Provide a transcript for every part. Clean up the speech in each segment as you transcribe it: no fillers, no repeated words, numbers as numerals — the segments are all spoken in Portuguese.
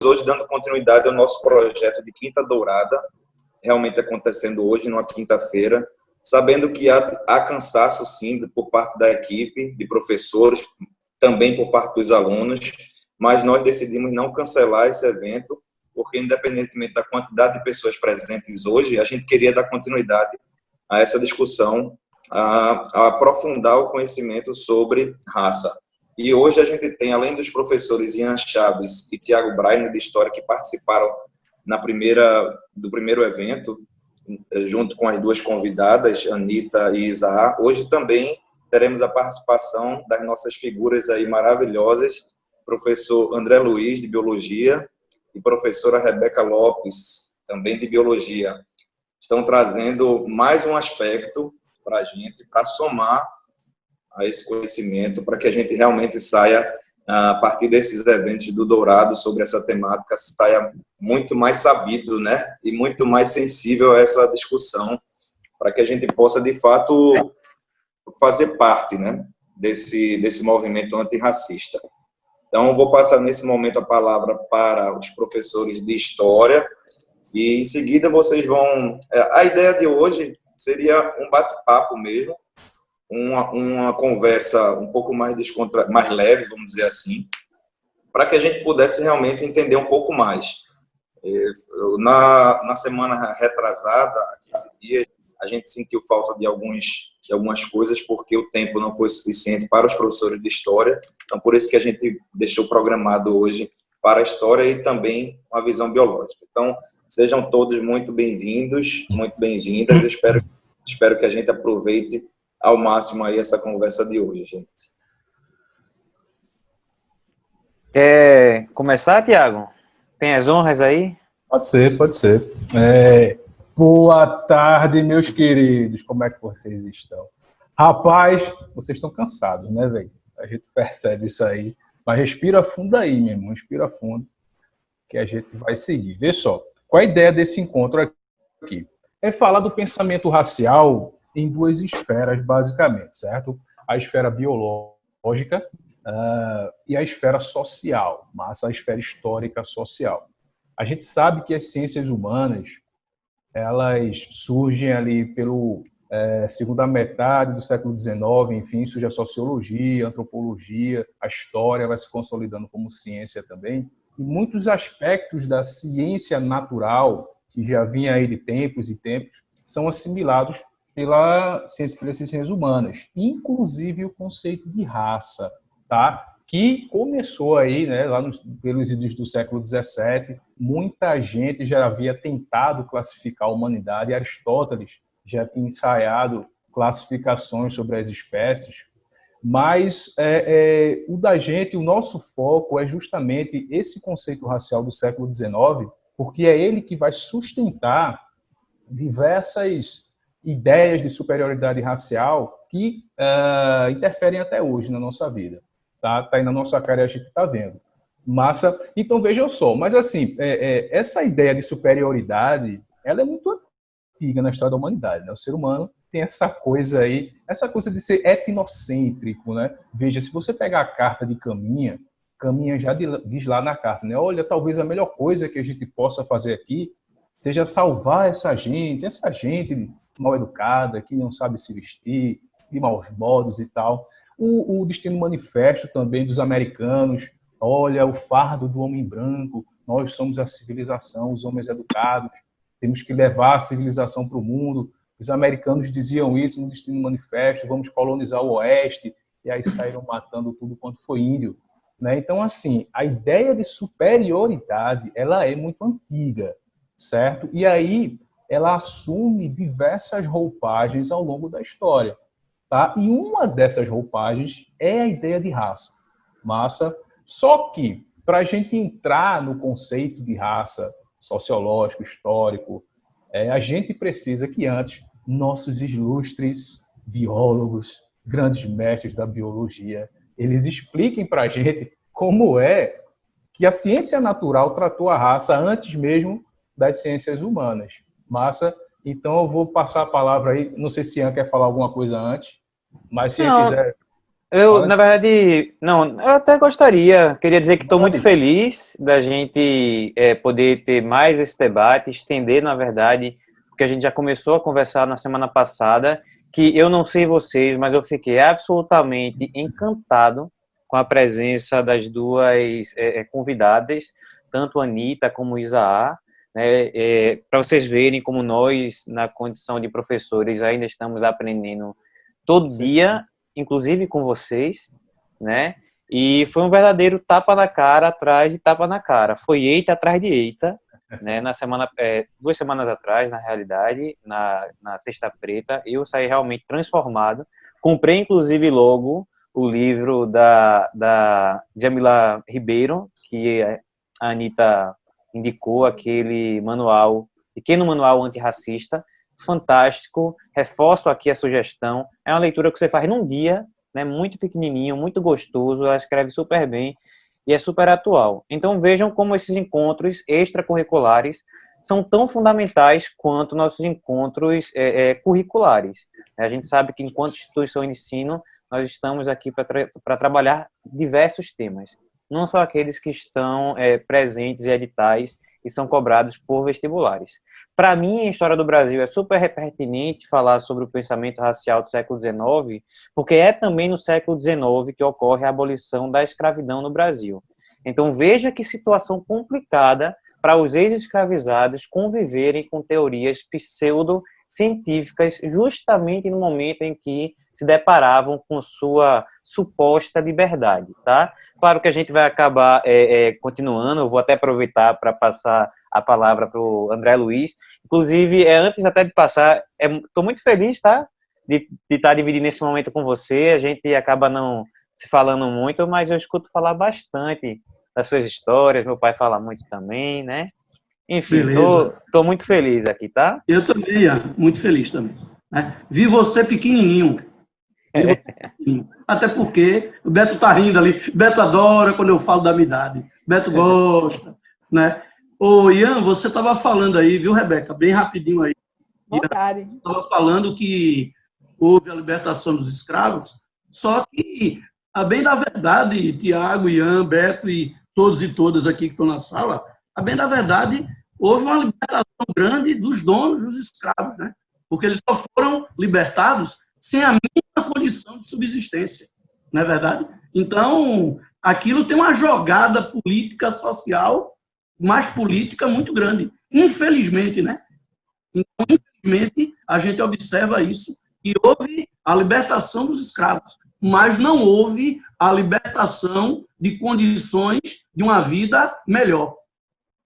hoje dando continuidade ao nosso projeto de Quinta Dourada, realmente acontecendo hoje, numa quinta-feira, sabendo que há cansaço, sim, por parte da equipe, de professores, também por parte dos alunos, mas nós decidimos não cancelar esse evento, porque, independentemente da quantidade de pessoas presentes hoje, a gente queria dar continuidade a essa discussão, a aprofundar o conhecimento sobre raça. E hoje a gente tem, além dos professores Ian Chaves e Tiago Brainer, de História, que participaram do primeiro evento, junto com as duas convidadas, Anitta e Isaá, hoje também teremos a participação das nossas figuras aí maravilhosas, professor André Luiz, de Biologia, e professora Rebeca Lopes, também de Biologia. Estão trazendo mais um aspecto para a gente, para somar a esse conhecimento, para que a gente realmente saia, a partir desses eventos do Dourado, sobre essa temática, saia muito mais sabido, né? E muito mais sensível a essa discussão, para que a gente possa, de fato, fazer parte, né, desse movimento antirracista. Então, vou passar nesse momento a palavra para os professores de História, e em seguida vocês vão... A ideia de hoje seria um bate-papo mesmo, uma conversa um pouco mais mais leve, vamos dizer assim, para que a gente pudesse realmente entender um pouco mais. Na semana retrasada, há 15 dias, a gente sentiu falta de algumas coisas, porque o tempo não foi suficiente para os professores de História, então por isso que a gente deixou programado hoje para a História e também uma visão biológica. Então, sejam todos muito bem-vindos, muito bem-vindas, espero que a gente aproveite ao máximo aí essa conversa de hoje, gente. Quer começar, Tiago? Tem as honras aí? Pode ser, pode ser. Boa tarde, meus queridos. Como é que vocês estão? Rapaz, vocês estão cansados, né, velho? A gente percebe isso aí. Mas respira fundo aí, meu irmão. Respira fundo, que a gente vai seguir. Vê só. Qual a ideia desse encontro aqui? É falar do pensamento racial em duas esferas, basicamente, certo? A esfera biológica e a esfera social, mas a esfera histórica social. A gente sabe que as ciências humanas, elas surgem ali pelo segunda metade do século XIX, enfim, surge a sociologia, a antropologia, a história vai se consolidando como ciência também, e muitos aspectos da ciência natural, que já vinha aí de tempos e tempos, são assimilados pelas ciências humanas, inclusive o conceito de raça, tá? Que começou aí, né, lá pelos idos do século XVII, muita gente já havia tentado classificar a humanidade, Aristóteles já tinha ensaiado classificações sobre as espécies, mas o nosso foco é justamente esse conceito racial do século XIX, porque é ele que vai sustentar diversas ideias de superioridade racial que interferem até hoje na nossa vida. Tá aí na nossa cara e a gente está vendo. Massa. Então, vejam só. Mas, assim, essa ideia de superioridade, ela é muito antiga na história da humanidade, né? O ser humano tem essa coisa aí, essa coisa de ser etnocêntrico, né? Veja, se você pegar a carta de Caminha já diz lá na carta, né? Olha, talvez a melhor coisa que a gente possa fazer aqui seja salvar essa gente mal educada, que não sabe se vestir, de maus modos e tal. O Destino Manifesto também dos americanos, olha, o fardo do homem branco, nós somos a civilização, os homens educados, temos que levar a civilização para o mundo. Os americanos diziam isso no Destino Manifesto, vamos colonizar o Oeste, e aí saíram matando tudo quanto foi índio. Né? Então, assim, a ideia de superioridade, ela é muito antiga, certo? E aí ela assume diversas roupagens ao longo da história. Tá? E uma dessas roupagens é a ideia de raça. Massa. Só que, para a gente entrar no conceito de raça sociológico, histórico, a gente precisa que antes nossos ilustres biólogos, grandes mestres da biologia, eles expliquem para a gente como é que a ciência natural tratou a raça antes mesmo das ciências humanas. Massa. Então, eu vou passar a palavra aí. Não sei se Ian quer falar alguma coisa antes, mas se ele quiser... Eu, na verdade, não, eu até gostaria, queria dizer que estou muito feliz da gente poder ter mais esse debate, estender, na verdade, porque a gente já começou a conversar na semana passada, que eu não sei vocês, mas eu fiquei absolutamente encantado com a presença das duas convidadas, tanto a Anitta como o Isaá, né, para vocês verem como nós, na condição de professores, ainda estamos aprendendo todo dia, inclusive com vocês, né? E foi um verdadeiro tapa na cara atrás de tapa na cara. Foi eita atrás de eita, né? Na semana, 2 semanas atrás, na realidade, na Sexta Preta, eu saí realmente transformado. Comprei, inclusive, logo o livro da Jamila Ribeiro, que a Anitta indicou, aquele manual, pequeno manual antirracista, fantástico. Reforço aqui a sugestão. É uma leitura que você faz num dia, né, muito pequenininho, muito gostoso, ela escreve super bem e é super atual. Então vejam como esses encontros extracurriculares são tão fundamentais quanto nossos encontros curriculares. A gente sabe que, enquanto instituição de ensino, nós estamos aqui para trabalhar diversos temas, não só aqueles que estão presentes em editais e são cobrados por vestibulares. Para mim, a história do Brasil é super pertinente falar sobre o pensamento racial do século XIX, porque é também no século XIX que ocorre a abolição da escravidão no Brasil. Então, veja que situação complicada para os ex-escravizados conviverem com teorias pseudocientíficas justamente no momento em que se deparavam com sua suposta liberdade, tá? Claro que a gente vai acabar continuando, eu vou até aproveitar para passar a palavra para o André Luiz. Inclusive, antes até de passar, estou muito feliz, tá? De estar dividindo esse momento com você. A gente acaba não se falando muito, mas eu escuto falar bastante das suas histórias. Meu pai fala muito também, né? Enfim, tô muito feliz aqui, tá? Eu também, Ian, muito feliz também. Né? Vi você pequenininho. Até porque o Beto tá rindo ali. Beto adora quando eu falo da minha idade. Beto gosta, né? Ô, Ian, você estava falando aí, viu, Rebeca? Bem rapidinho aí. Vontade. Estava falando que houve a libertação dos escravos, só que, a bem da verdade, Tiago, Ian, Beto e todos e todas aqui que estão na sala, a bem da verdade, houve uma libertação grande dos donos dos escravos, né? Porque eles só foram libertados sem a mínima condição de subsistência, não é verdade? Então, aquilo tem uma jogada política, social, mais política muito grande. Infelizmente, né? Então, infelizmente, a gente observa isso, e houve a libertação dos escravos, mas não houve a libertação de condições de uma vida melhor.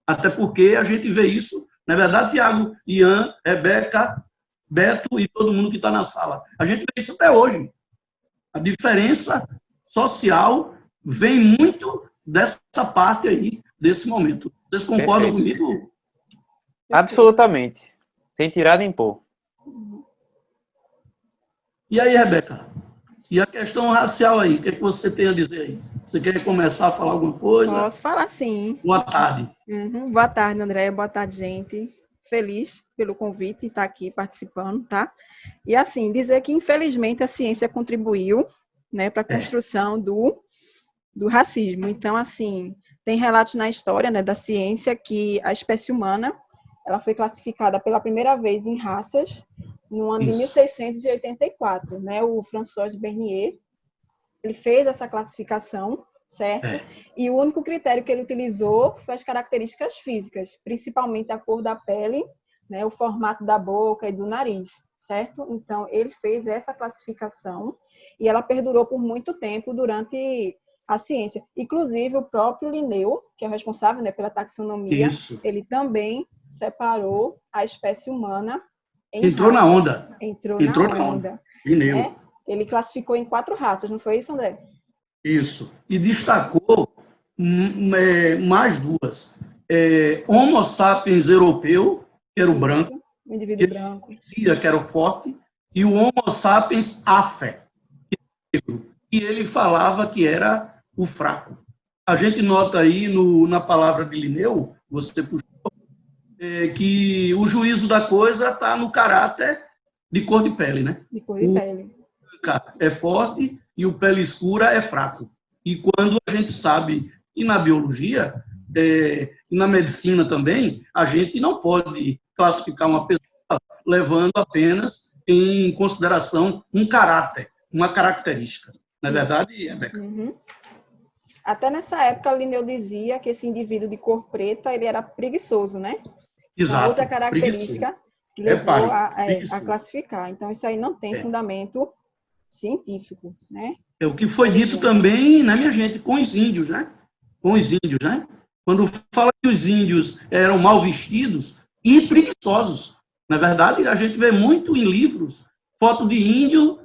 Até porque a gente vê isso, na verdade, Tiago, Ian, Rebeca, Beto e todo mundo que está na sala. A gente vê isso até hoje. A diferença social vem muito dessa parte aí, desse momento. Vocês concordam comigo? Absolutamente. Sem tirar nem pôr. E aí, Rebeca? E a questão racial aí? O que você tem a dizer aí? Você quer começar a falar alguma coisa? Posso falar, sim. Boa tarde. Boa tarde, André. Boa tarde, gente. Feliz pelo convite, estar aqui participando, tá? E, assim, dizer que, infelizmente, a ciência contribuiu, né, para a construção do racismo. Então, assim, tem relatos na história, né, da ciência que a espécie humana ela foi classificada pela primeira vez em raças no ano de 1684, né? O François Bernier, ele fez essa classificação, certo? E o único critério que ele utilizou foi as características físicas, principalmente a cor da pele, né? O formato da boca e do nariz, certo? Então, ele fez essa classificação e ela perdurou por muito tempo durante a ciência. Inclusive, o próprio Linneu, que é o responsável, né, pela taxonomia, ele também separou a espécie humana em Entrou raças. Na onda. Entrou na onda. Linneu. Né? Ele classificou em 4 raças, não foi isso, André? Isso. E destacou mais 2. Homo sapiens europeu, que era o branco. O indivíduo branco. Que era o forte. E o Homo sapiens afer, que era o negro. E ele falava que era o fraco. A gente nota aí na palavra de Linneu, você puxou, que o juízo da coisa está no caráter de cor de pele, né? De cor de pele. branca é forte e o pele escura é fraco. E quando a gente sabe, e na biologia, e na medicina também, a gente não pode classificar uma pessoa levando apenas em consideração um caráter, uma característica. Não é verdade, Rebeca? Uhum. Até nessa época, Linneu dizia que esse indivíduo de cor preta, ele era preguiçoso, né? Exato. Uma outra característica que levou a classificar. Então, isso aí não tem fundamento científico, né? É o que foi dito também, né, minha gente, com os índios, né? Com os índios, né? Quando fala que os índios eram mal vestidos e preguiçosos. Na verdade, a gente vê muito em livros foto de índio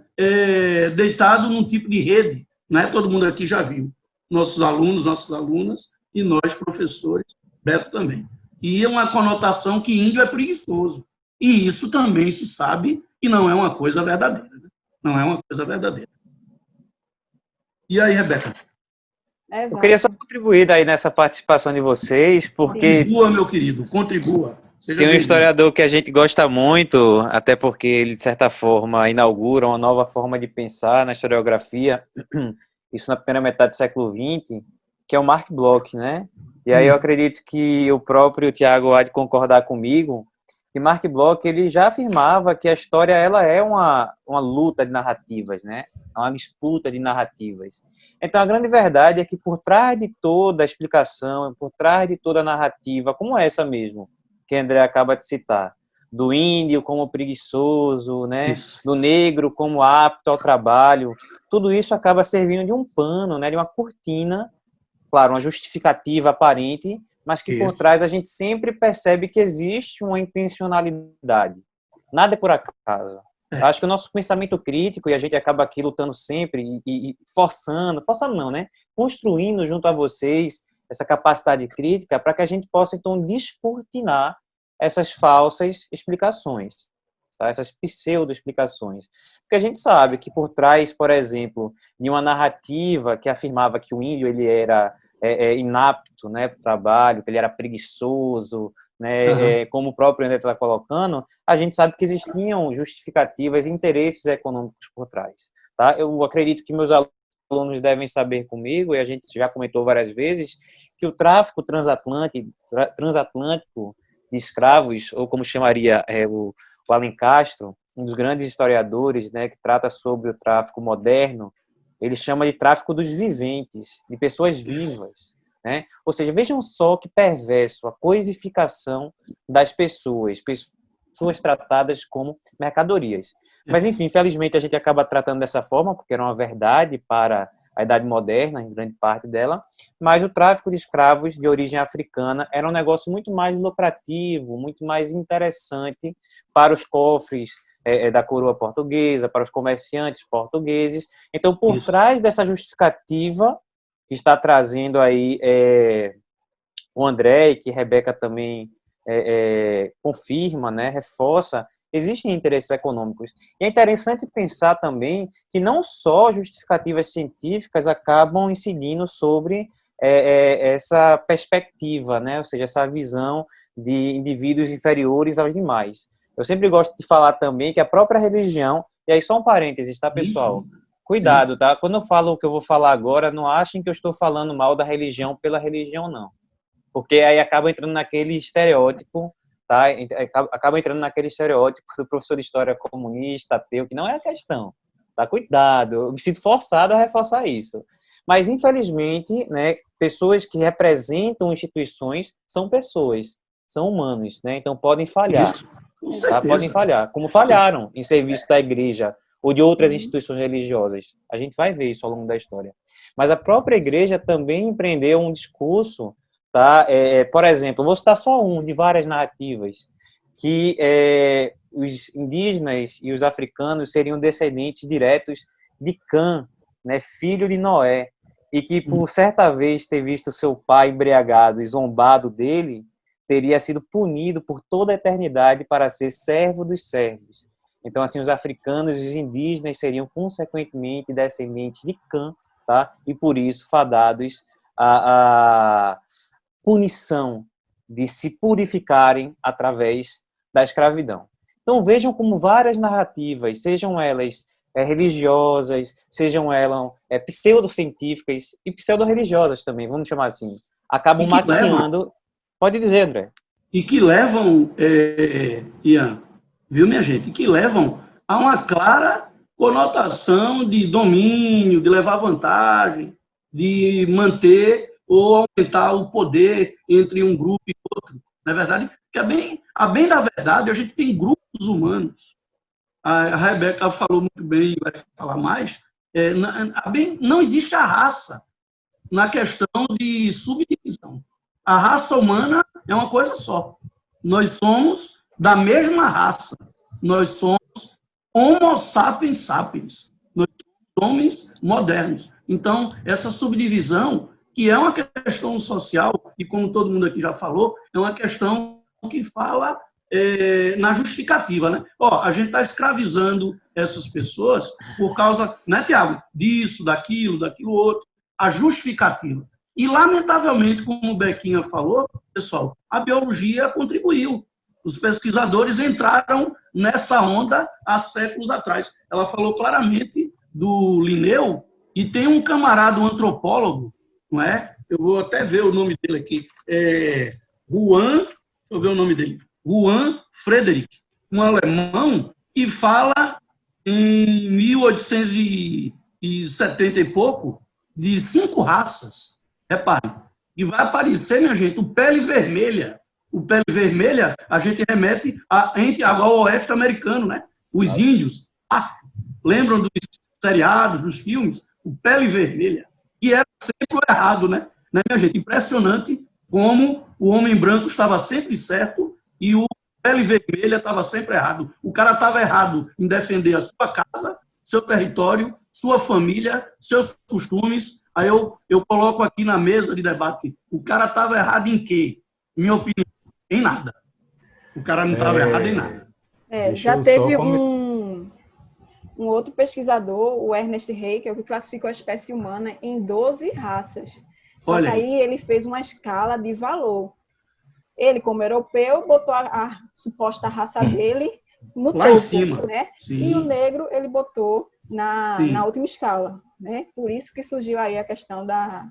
deitado num tipo de rede, né? Todo mundo aqui já viu. Nossos alunos, nossas alunas e nós, professores, Beto também. E é uma conotação que índio é preguiçoso. E isso também se sabe que não é uma coisa verdadeira. Né? Não é uma coisa verdadeira. E aí, Rebeca? Eu queria só contribuir aí nessa participação de vocês, porque... Contribua, meu querido, contribua. Tem um historiador que a gente gosta muito, até porque ele, de certa forma, inaugura uma nova forma de pensar na historiografia, isso na primeira metade do século XX, que é o Mark Bloch, né? E aí eu acredito que o próprio Tiago há de concordar comigo, que Mark Bloch ele já afirmava que a história ela é uma luta de narrativas, né? É uma disputa de narrativas. Então a grande verdade é que por trás de toda a explicação, por trás de toda a narrativa, como essa mesmo, que André acaba de citar, do índio como preguiçoso, né? Do negro como apto ao trabalho, tudo isso acaba servindo de um pano, né? De uma cortina, claro, uma justificativa aparente, mas que por trás a gente sempre percebe que existe uma intencionalidade. Nada é por acaso. Eu acho que o nosso pensamento crítico, e a gente acaba aqui lutando sempre e forçando não, né? Construindo junto a vocês essa capacidade crítica para que a gente possa, então, descortinar essas falsas explicações, tá? Essas pseudo-explicações. Porque a gente sabe que por trás, por exemplo, de uma narrativa que afirmava que o índio ele era inapto, né, para o trabalho, que ele era preguiçoso, né, como o próprio André está colocando, a gente sabe que existiam justificativas e interesses econômicos por trás. Tá? Eu acredito que meus alunos devem saber comigo, e a gente já comentou várias vezes, que o tráfico transatlântico de escravos, ou como chamaria o Alen Castro, um dos grandes historiadores, né, que trata sobre o tráfico moderno, ele chama de tráfico dos viventes, de pessoas vivas, né? Ou seja, vejam só que perverso a coisificação das pessoas tratadas como mercadorias. Mas, enfim, infelizmente a gente acaba tratando dessa forma, porque era uma verdade para a Idade Moderna, em grande parte dela, mas o tráfico de escravos de origem africana era um negócio muito mais lucrativo, muito mais interessante para os cofres da coroa portuguesa, para os comerciantes portugueses. Então, por trás dessa justificativa que está trazendo aí o André, e que Rebeca também confirma, né, reforça, existem interesses econômicos. E é interessante pensar também que não só justificativas científicas acabam incidindo sobre essa perspectiva, né, ou seja, essa visão de indivíduos inferiores aos demais. Eu sempre gosto de falar também que a própria religião, e aí só um parênteses, tá, pessoal? Cuidado, tá? Quando eu falo o que eu vou falar agora, não achem que eu estou falando mal da religião pela religião, não. Porque aí acaba entrando naquele estereótipo, tá? Acaba entrando naquele estereótipo do professor de história comunista, ateu, que não é a questão. Tá? Cuidado, eu me sinto forçado a reforçar isso. Mas, infelizmente, né, pessoas que representam instituições são pessoas, são humanos, né? Então podem falhar. Tá? Podem falhar, como falharam em serviço da igreja ou de outras instituições religiosas. A gente vai ver isso ao longo da história. Mas a própria igreja também empreendeu um discurso, tá? Por exemplo, vou citar só um de várias narrativas, que os indígenas e os africanos seriam descendentes diretos de Cã, né, filho de Noé, e que por certa vez ter visto seu pai embriagado e zombado dele, teria sido punido por toda a eternidade para ser servo dos servos. Então, assim, os africanos e os indígenas seriam, consequentemente, descendentes de Cã, tá? E, por isso, fadados à punição de se purificarem através da escravidão. Então, vejam como várias narrativas, sejam elas religiosas, sejam elas pseudocientíficas e pseudo-religiosas também, vamos chamar assim, acabam maquiando... Pode dizer, André. E que levam, Ian, viu, minha gente? Que levam a uma clara conotação de domínio, de levar vantagem, de manter ou aumentar o poder entre um grupo e outro. Na verdade, que a bem da verdade, a gente tem grupos humanos. A Rebeca falou muito bem e vai falar mais. Não existe a raça na questão de subdivisão. A raça humana é uma coisa só. Nós somos da mesma raça. Nós somos Homo sapiens sapiens. Nós somos homens modernos. Então, essa subdivisão, que é uma questão social, e como todo mundo aqui já falou, é uma questão que fala na justificativa, né? A gente está escravizando essas pessoas por causa, né, Tiago? Disso, daquilo outro. A justificativa. E, lamentavelmente, como o Bequinha falou, pessoal, a biologia contribuiu. Os pesquisadores entraram nessa onda há séculos atrás. Ela falou claramente do Linneu, e tem um camarada, um antropólogo, não é? Eu vou até ver o nome dele aqui. Juan, deixa eu ver o nome dele. Juan Frederick, um alemão que fala em 1870 e pouco de 5 raças. Repare, e vai aparecer, minha gente, o pele vermelha. O pele vermelha, a gente remete ao oeste americano, né? Os índios. Lembram dos seriados, dos filmes? O pele vermelha. Que era sempre o errado, né? Minha gente? Impressionante como o homem branco estava sempre certo e o pele vermelha estava sempre errado. O cara estava errado em defender a sua casa, seu território, sua família, seus costumes. Aí eu coloco aqui na mesa de debate, o cara estava errado em quê? Minha opinião, em nada. O cara não estava errado em nada. Já teve um outro pesquisador, o Ernest Haeckel, que classificou a espécie humana em 12 raças. Só que aí ele fez uma escala de valor. Ele, como europeu, botou a suposta raça dele no lá topo, em cima, né? Sim. E o negro ele botou na última escala, né? Por isso que surgiu aí a questão da...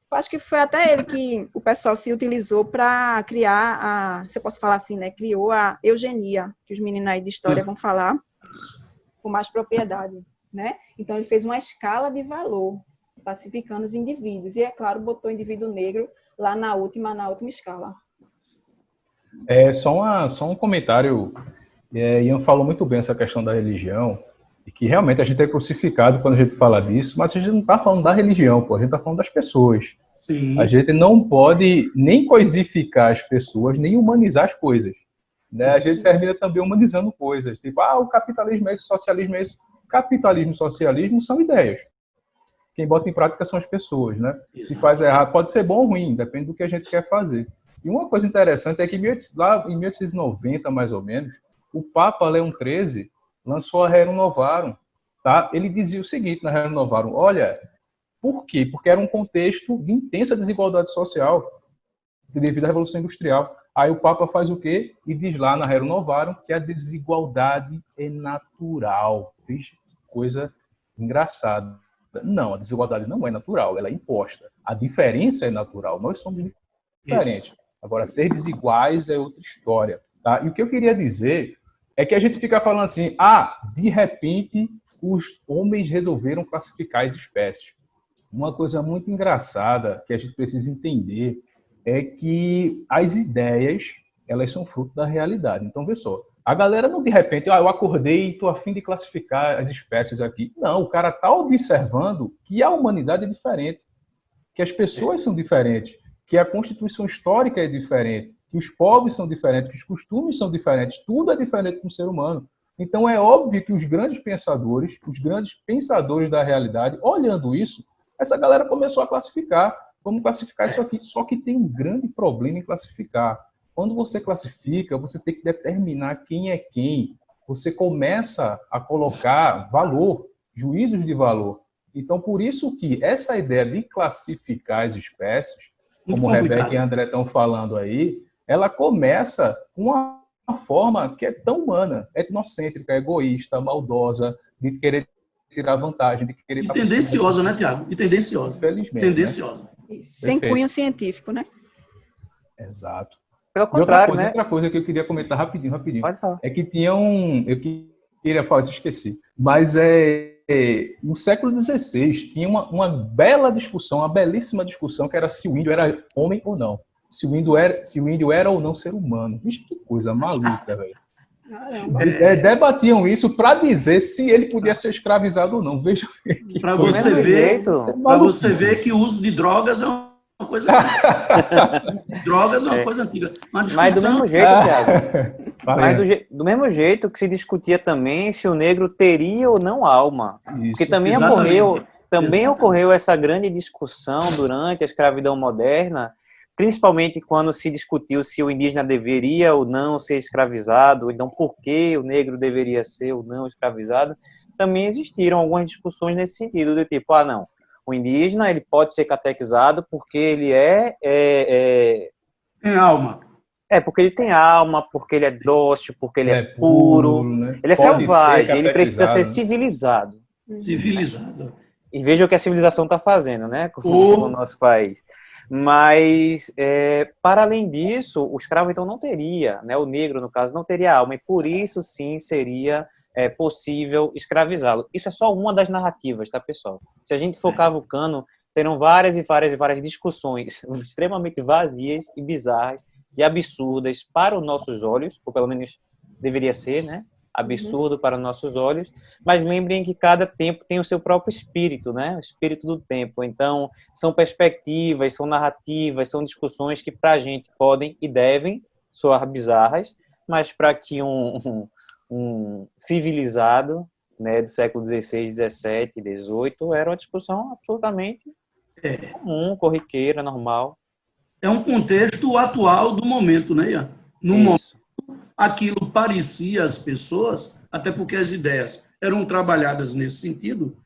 Eu acho que foi até ele que o pessoal se utilizou para criar se eu posso falar assim, né? Criou a eugenia, que os meninos aí de história vão falar com mais propriedade, né? Então ele fez uma escala de valor, classificando os indivíduos. E, é claro, botou o indivíduo negro lá na última escala. Só um comentário. Ian falou muito bem essa questão da religião, e que realmente a gente é crucificado quando a gente fala disso, mas a gente não está falando da religião, a gente está falando das pessoas. Sim. A gente não pode nem coisificar as pessoas, nem humanizar as coisas. Né? A gente termina também humanizando coisas. Tipo, o capitalismo é isso, o socialismo é isso. Capitalismo e socialismo são ideias. Quem bota em prática são as pessoas, né? Se faz errado, pode ser bom ou ruim, depende do que a gente quer fazer. E uma coisa interessante é que lá em 1890, mais ou menos, o Papa Leão XIII lançou a Rerum Novarum. Tá? Ele dizia o seguinte na Rerum Novarum: olha, por quê? Porque era um contexto de intensa desigualdade social devido à Revolução Industrial. Aí o Papa faz o quê? E diz lá na Rerum Novarum que a desigualdade é natural. Vixe, coisa engraçada. Não, a desigualdade não é natural, ela é imposta. A diferença é natural, nós somos diferentes. Isso. Agora, ser desiguais é outra história. Tá? E o que eu queria dizer é que a gente fica falando assim, de repente os homens resolveram classificar as espécies. Uma coisa muito engraçada que a gente precisa entender é que as ideias, elas são fruto da realidade. Então, vê só, a galera não de repente, eu acordei e estou a fim de classificar as espécies aqui. Não, o cara está observando que a humanidade é diferente, que as pessoas são diferentes, que a constituição histórica é diferente, que os povos são diferentes, que os costumes são diferentes, tudo é diferente do ser humano. Então é óbvio que os grandes pensadores da realidade, olhando isso, essa galera começou a classificar. Vamos classificar isso aqui. Só que tem um grande problema em classificar. Quando você classifica, você tem que determinar quem é quem. Você começa a colocar valor, juízos de valor. Então, por isso que essa ideia de classificar as espécies, como o Rebeca e André estão falando aí, ela começa com uma forma que é tão humana, etnocêntrica, egoísta, maldosa, de querer tirar vantagem, de querer E estar por cima tendenciosa, disso. né, Tiago? E tendenciosa. Infelizmente, Tendenciosa. Isso. Sem Perfeito. cunho científico, né? Exato. Pelo E outra contrário, coisa, né? outra coisa que eu queria comentar rapidinho, Pode falar. é que tinha eu queria falar, isso eu esqueci, mas no século XVI tinha uma bela discussão, uma belíssima discussão, que era se o índio era homem ou não, se o índio era ou não ser humano. Vixe, que coisa maluca, velho. Caramba. Debatiam isso para dizer se ele podia ser escravizado ou não. Veja que Para coisa. você ver que o uso de drogas é uma coisa antiga. Drogas é uma coisa antiga. Mas do mesmo jeito, Thiago. Mas Vai, do mesmo jeito que se discutia também se o negro teria ou não alma. Porque também Exatamente. ocorreu essa grande discussão durante a escravidão moderna, principalmente quando se discutiu se o indígena deveria ou não ser escravizado, então por que o negro deveria ser ou não escravizado. Também existiram algumas discussões nesse sentido, do tipo, não, o indígena ele pode ser catequizado porque ele Tem alma. porque ele tem alma, porque ele é dócil, porque ele é puro, né? ele é Pode selvagem, ser ele precisa ser catequizado, né? civilizado. Civilizado. E veja o que a civilização está fazendo, né, com o nosso país. Mas, para além disso, o escravo, então, não teria, né, o negro, no caso, não teria alma, e por isso, sim, seria possível escravizá-lo. Isso é só uma das narrativas, tá, pessoal? Se a gente for cavucando, terão várias e várias e várias discussões extremamente vazias e bizarras e absurdas para os nossos olhos, ou pelo menos deveria ser, né? Absurdo para nossos olhos, mas lembrem que cada tempo tem o seu próprio espírito, né? O espírito do tempo. Então, são perspectivas, são narrativas, são discussões que para a gente podem e devem soar bizarras, mas para que um civilizado, né, do século XVI, XVII, XVIII, era uma discussão absolutamente comum, corriqueira, normal. É um contexto atual do momento, né, Ian? No momento, aquilo parecia às pessoas, até porque as ideias eram trabalhadas nesse sentido,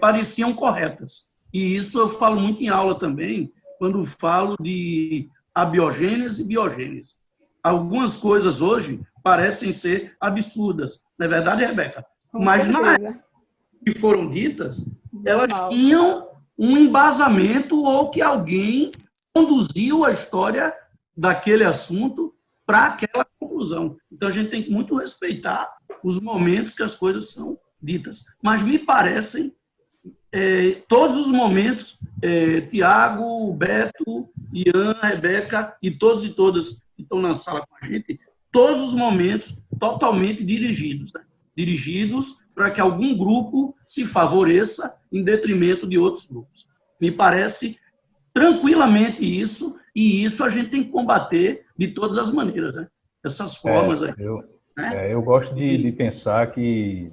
pareciam corretas. E isso eu falo muito em aula também, quando falo de abiogênese e biogênese. Algumas coisas hoje parecem ser absurdas, não é verdade, Rebeca? Mas na época que foram ditas, elas tinham um embasamento ou que alguém conduziu a história daquele assunto para aquela conclusão. Então, a gente tem que muito respeitar os momentos que as coisas são ditas. Mas me parecem, todos os momentos, Tiago, Beto, Ian, Rebeca e todos e todas que estão na sala com a gente, todos os momentos totalmente dirigidos. Né? Dirigidos para que algum grupo se favoreça em detrimento de outros grupos. Me parece tranquilamente isso, e isso a gente tem que combater de todas as maneiras, né? Essas formas aí. Eu gosto de pensar que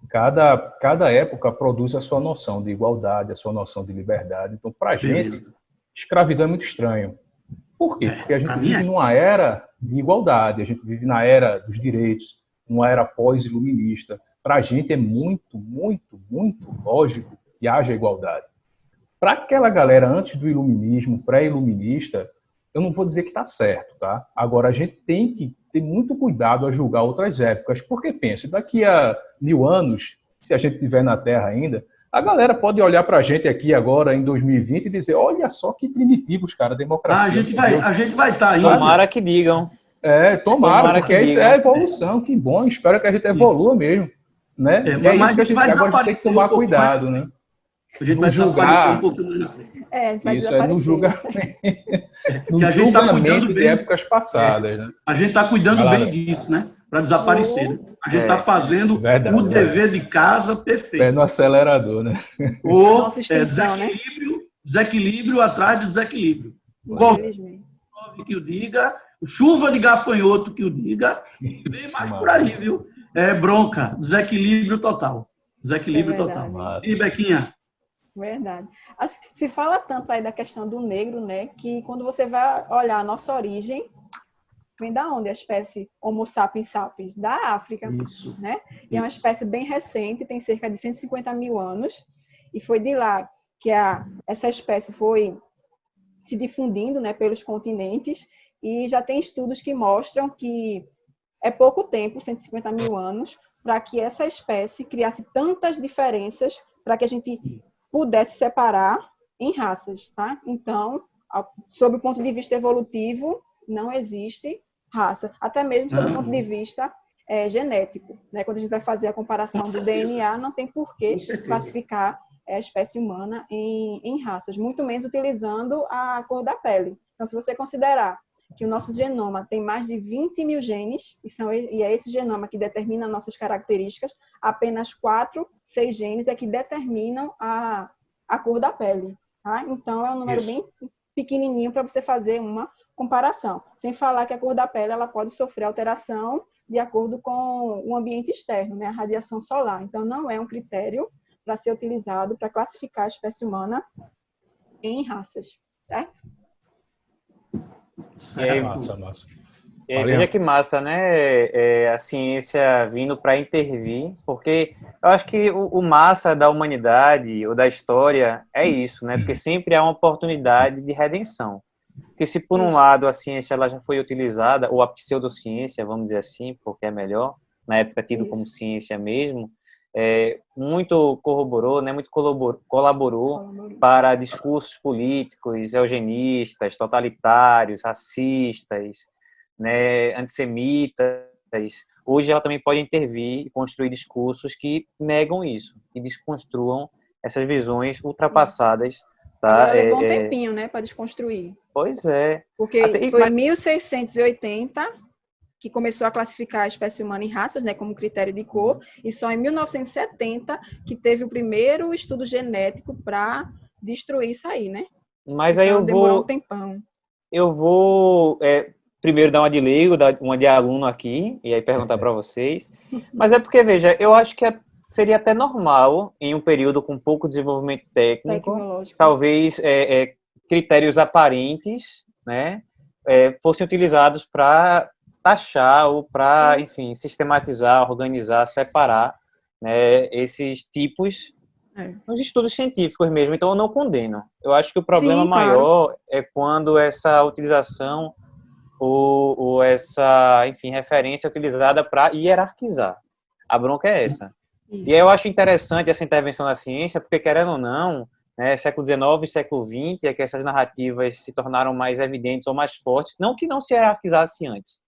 cada época produz a sua noção de igualdade, a sua noção de liberdade. Então, para a gente, escravidão é muito estranho. Por quê? Porque a gente vive numa era de igualdade, a gente vive na era dos direitos, numa era pós-iluminista. Para a gente é muito, muito, muito lógico que haja igualdade. Para aquela galera antes do iluminismo, pré-iluminista, eu não vou dizer que está certo, tá? Agora, a gente tem que ter muito cuidado a julgar outras épocas, porque, pensa, daqui a 1000 anos, se a gente estiver na Terra ainda, a galera pode olhar para a gente aqui agora, em 2020, e dizer, olha só que primitivos, cara, democracia. A gente vai estar aí. Tomara que digam. Tomara, porque isso é a evolução, que bom, espero que a gente evolua mesmo. Né? E é isso que a gente agora tem que tomar cuidado, né? A gente vai desaparecer um pouquinho mais na frente. Isso é no julgamento de épocas passadas. Né? A gente está cuidando bem disso, né? Para desaparecer. Né? A gente está fazendo o dever de casa perfeito. Pé no acelerador, né? Desequilíbrio atrás de desequilíbrio. Covid que o diga, chuva de gafanhoto que o diga, vem mais por aí, viu? É bronca, desequilíbrio total. Desequilíbrio total. E Bequinha? Verdade. Se fala tanto aí da questão do negro, né, que quando você vai olhar a nossa origem, vem da onde a espécie Homo sapiens sapiens? Da África. Isso. Né? E é uma espécie bem recente, tem cerca de 150 mil anos, e foi de lá que essa espécie foi se difundindo, né, pelos continentes, e já tem estudos que mostram que é pouco tempo, 150 mil anos, para que essa espécie criasse tantas diferenças para que a gente pudesse separar em raças, tá? Então, sob o ponto de vista evolutivo, não existe raça, até mesmo sob o ponto de vista genético, né? Quando a gente vai fazer a comparação do DNA, não tem por que classificar a espécie humana em raças, muito menos utilizando a cor da pele. Então, se você considerar que o nosso genoma tem mais de 20 mil genes, e é esse genoma que determina nossas características, apenas 4, 6 genes é que determinam a cor da pele. Tá? Então, é um número bem pequenininho para você fazer uma comparação. Sem falar que a cor da pele ela pode sofrer alteração de acordo com o ambiente externo, né? A radiação solar. Então, não é um critério para ser utilizado para classificar a espécie humana em raças, certo? Massa. Veja que massa, né? A ciência vindo para intervir, porque eu acho que o massa da humanidade ou da história é isso, né? Porque sempre há uma oportunidade de redenção. Porque se por um lado a ciência ela já foi utilizada, ou a pseudociência, vamos dizer assim, porque é melhor, na época tido como ciência mesmo, muito corroborou, né? Muito colaborou para discursos políticos, eugenistas, totalitários, racistas, né, antissemitas. Hoje ela também pode intervir e construir discursos que negam isso, que desconstruam essas visões ultrapassadas. Tá? Agora levou um tempinho, né, para desconstruir. Pois é. Porque foi em 1680 que começou a classificar a espécie humana em raças, né, como critério de cor, e só em 1970 que teve o primeiro estudo genético para destruir isso aí, né? Mas então, aí demorou um tempão. Eu vou primeiro dar uma de leigo, dar uma de aluno aqui, e aí perguntar para vocês. Mas é porque, veja, eu acho que seria até normal, em um período com pouco desenvolvimento técnico, talvez critérios aparentes, né, fossem utilizados para taxar ou para, enfim, sistematizar, organizar, separar, né, esses tipos nos estudos científicos mesmo. Então, eu não condeno. Eu acho que o problema maior é quando essa utilização ou essa, enfim, referência é utilizada para hierarquizar. A bronca é essa. Isso. E aí eu acho interessante essa intervenção da ciência, porque, querendo ou não, né, século XIX e século XX é que essas narrativas se tornaram mais evidentes ou mais fortes, não que não se hierarquizasse antes,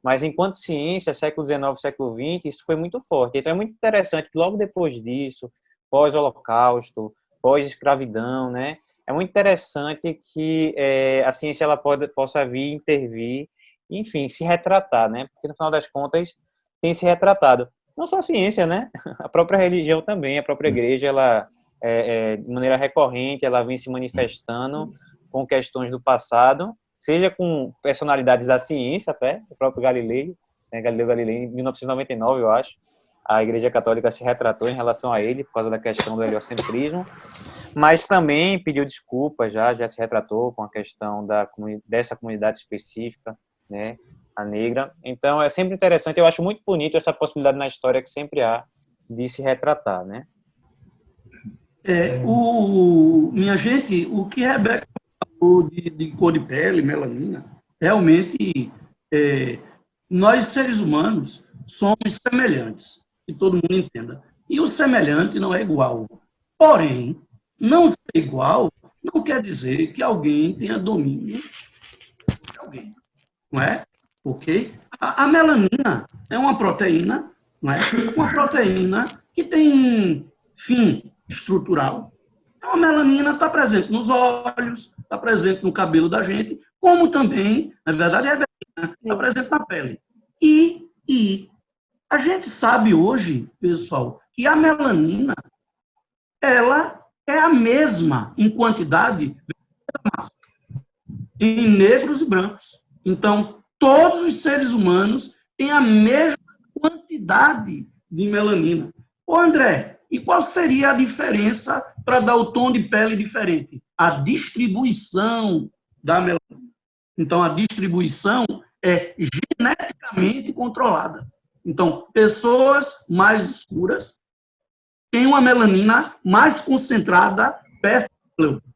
mas enquanto ciência, século XIX e século XX, isso foi muito forte. Então é muito interessante que logo depois disso, pós-holocausto, pós-escravidão, né, é muito interessante que a ciência ela possa vir, intervir, enfim, se retratar, né, porque no final das contas tem se retratado. Não só a ciência, né, a própria religião também, a própria igreja, ela de maneira recorrente, ela vem se manifestando com questões do passado, seja com personalidades da ciência até, o próprio Galileu, né, Galileu Galilei, em 1999, eu acho, a Igreja Católica se retratou em relação a ele, por causa da questão do heliocentrismo, mas também pediu desculpas, já se retratou com a questão dessa comunidade específica, né, a negra. Então, é sempre interessante, eu acho muito bonito essa possibilidade na história que sempre há de se retratar, né? Minha gente, o que Rebeca falou de cor de pele, melanina, realmente nós seres humanos somos semelhantes, que todo mundo entenda. E o semelhante não é igual. Porém, não ser igual não quer dizer que alguém tenha domínio sobre alguém, não é? Ok? A melanina é uma proteína, não é? Uma proteína que tem fim estrutural. A melanina está presente nos olhos, está presente no cabelo da gente, como também, na verdade, está presente na pele. E a gente sabe hoje, pessoal, que a melanina ela é a mesma em quantidade em negros e brancos. Então, todos os seres humanos têm a mesma quantidade de melanina. Ô, André, e qual seria a diferença para dar o tom de pele diferente? A distribuição da melanina. Então, a distribuição é geneticamente controlada. Então, pessoas mais escuras têm uma melanina mais concentrada perto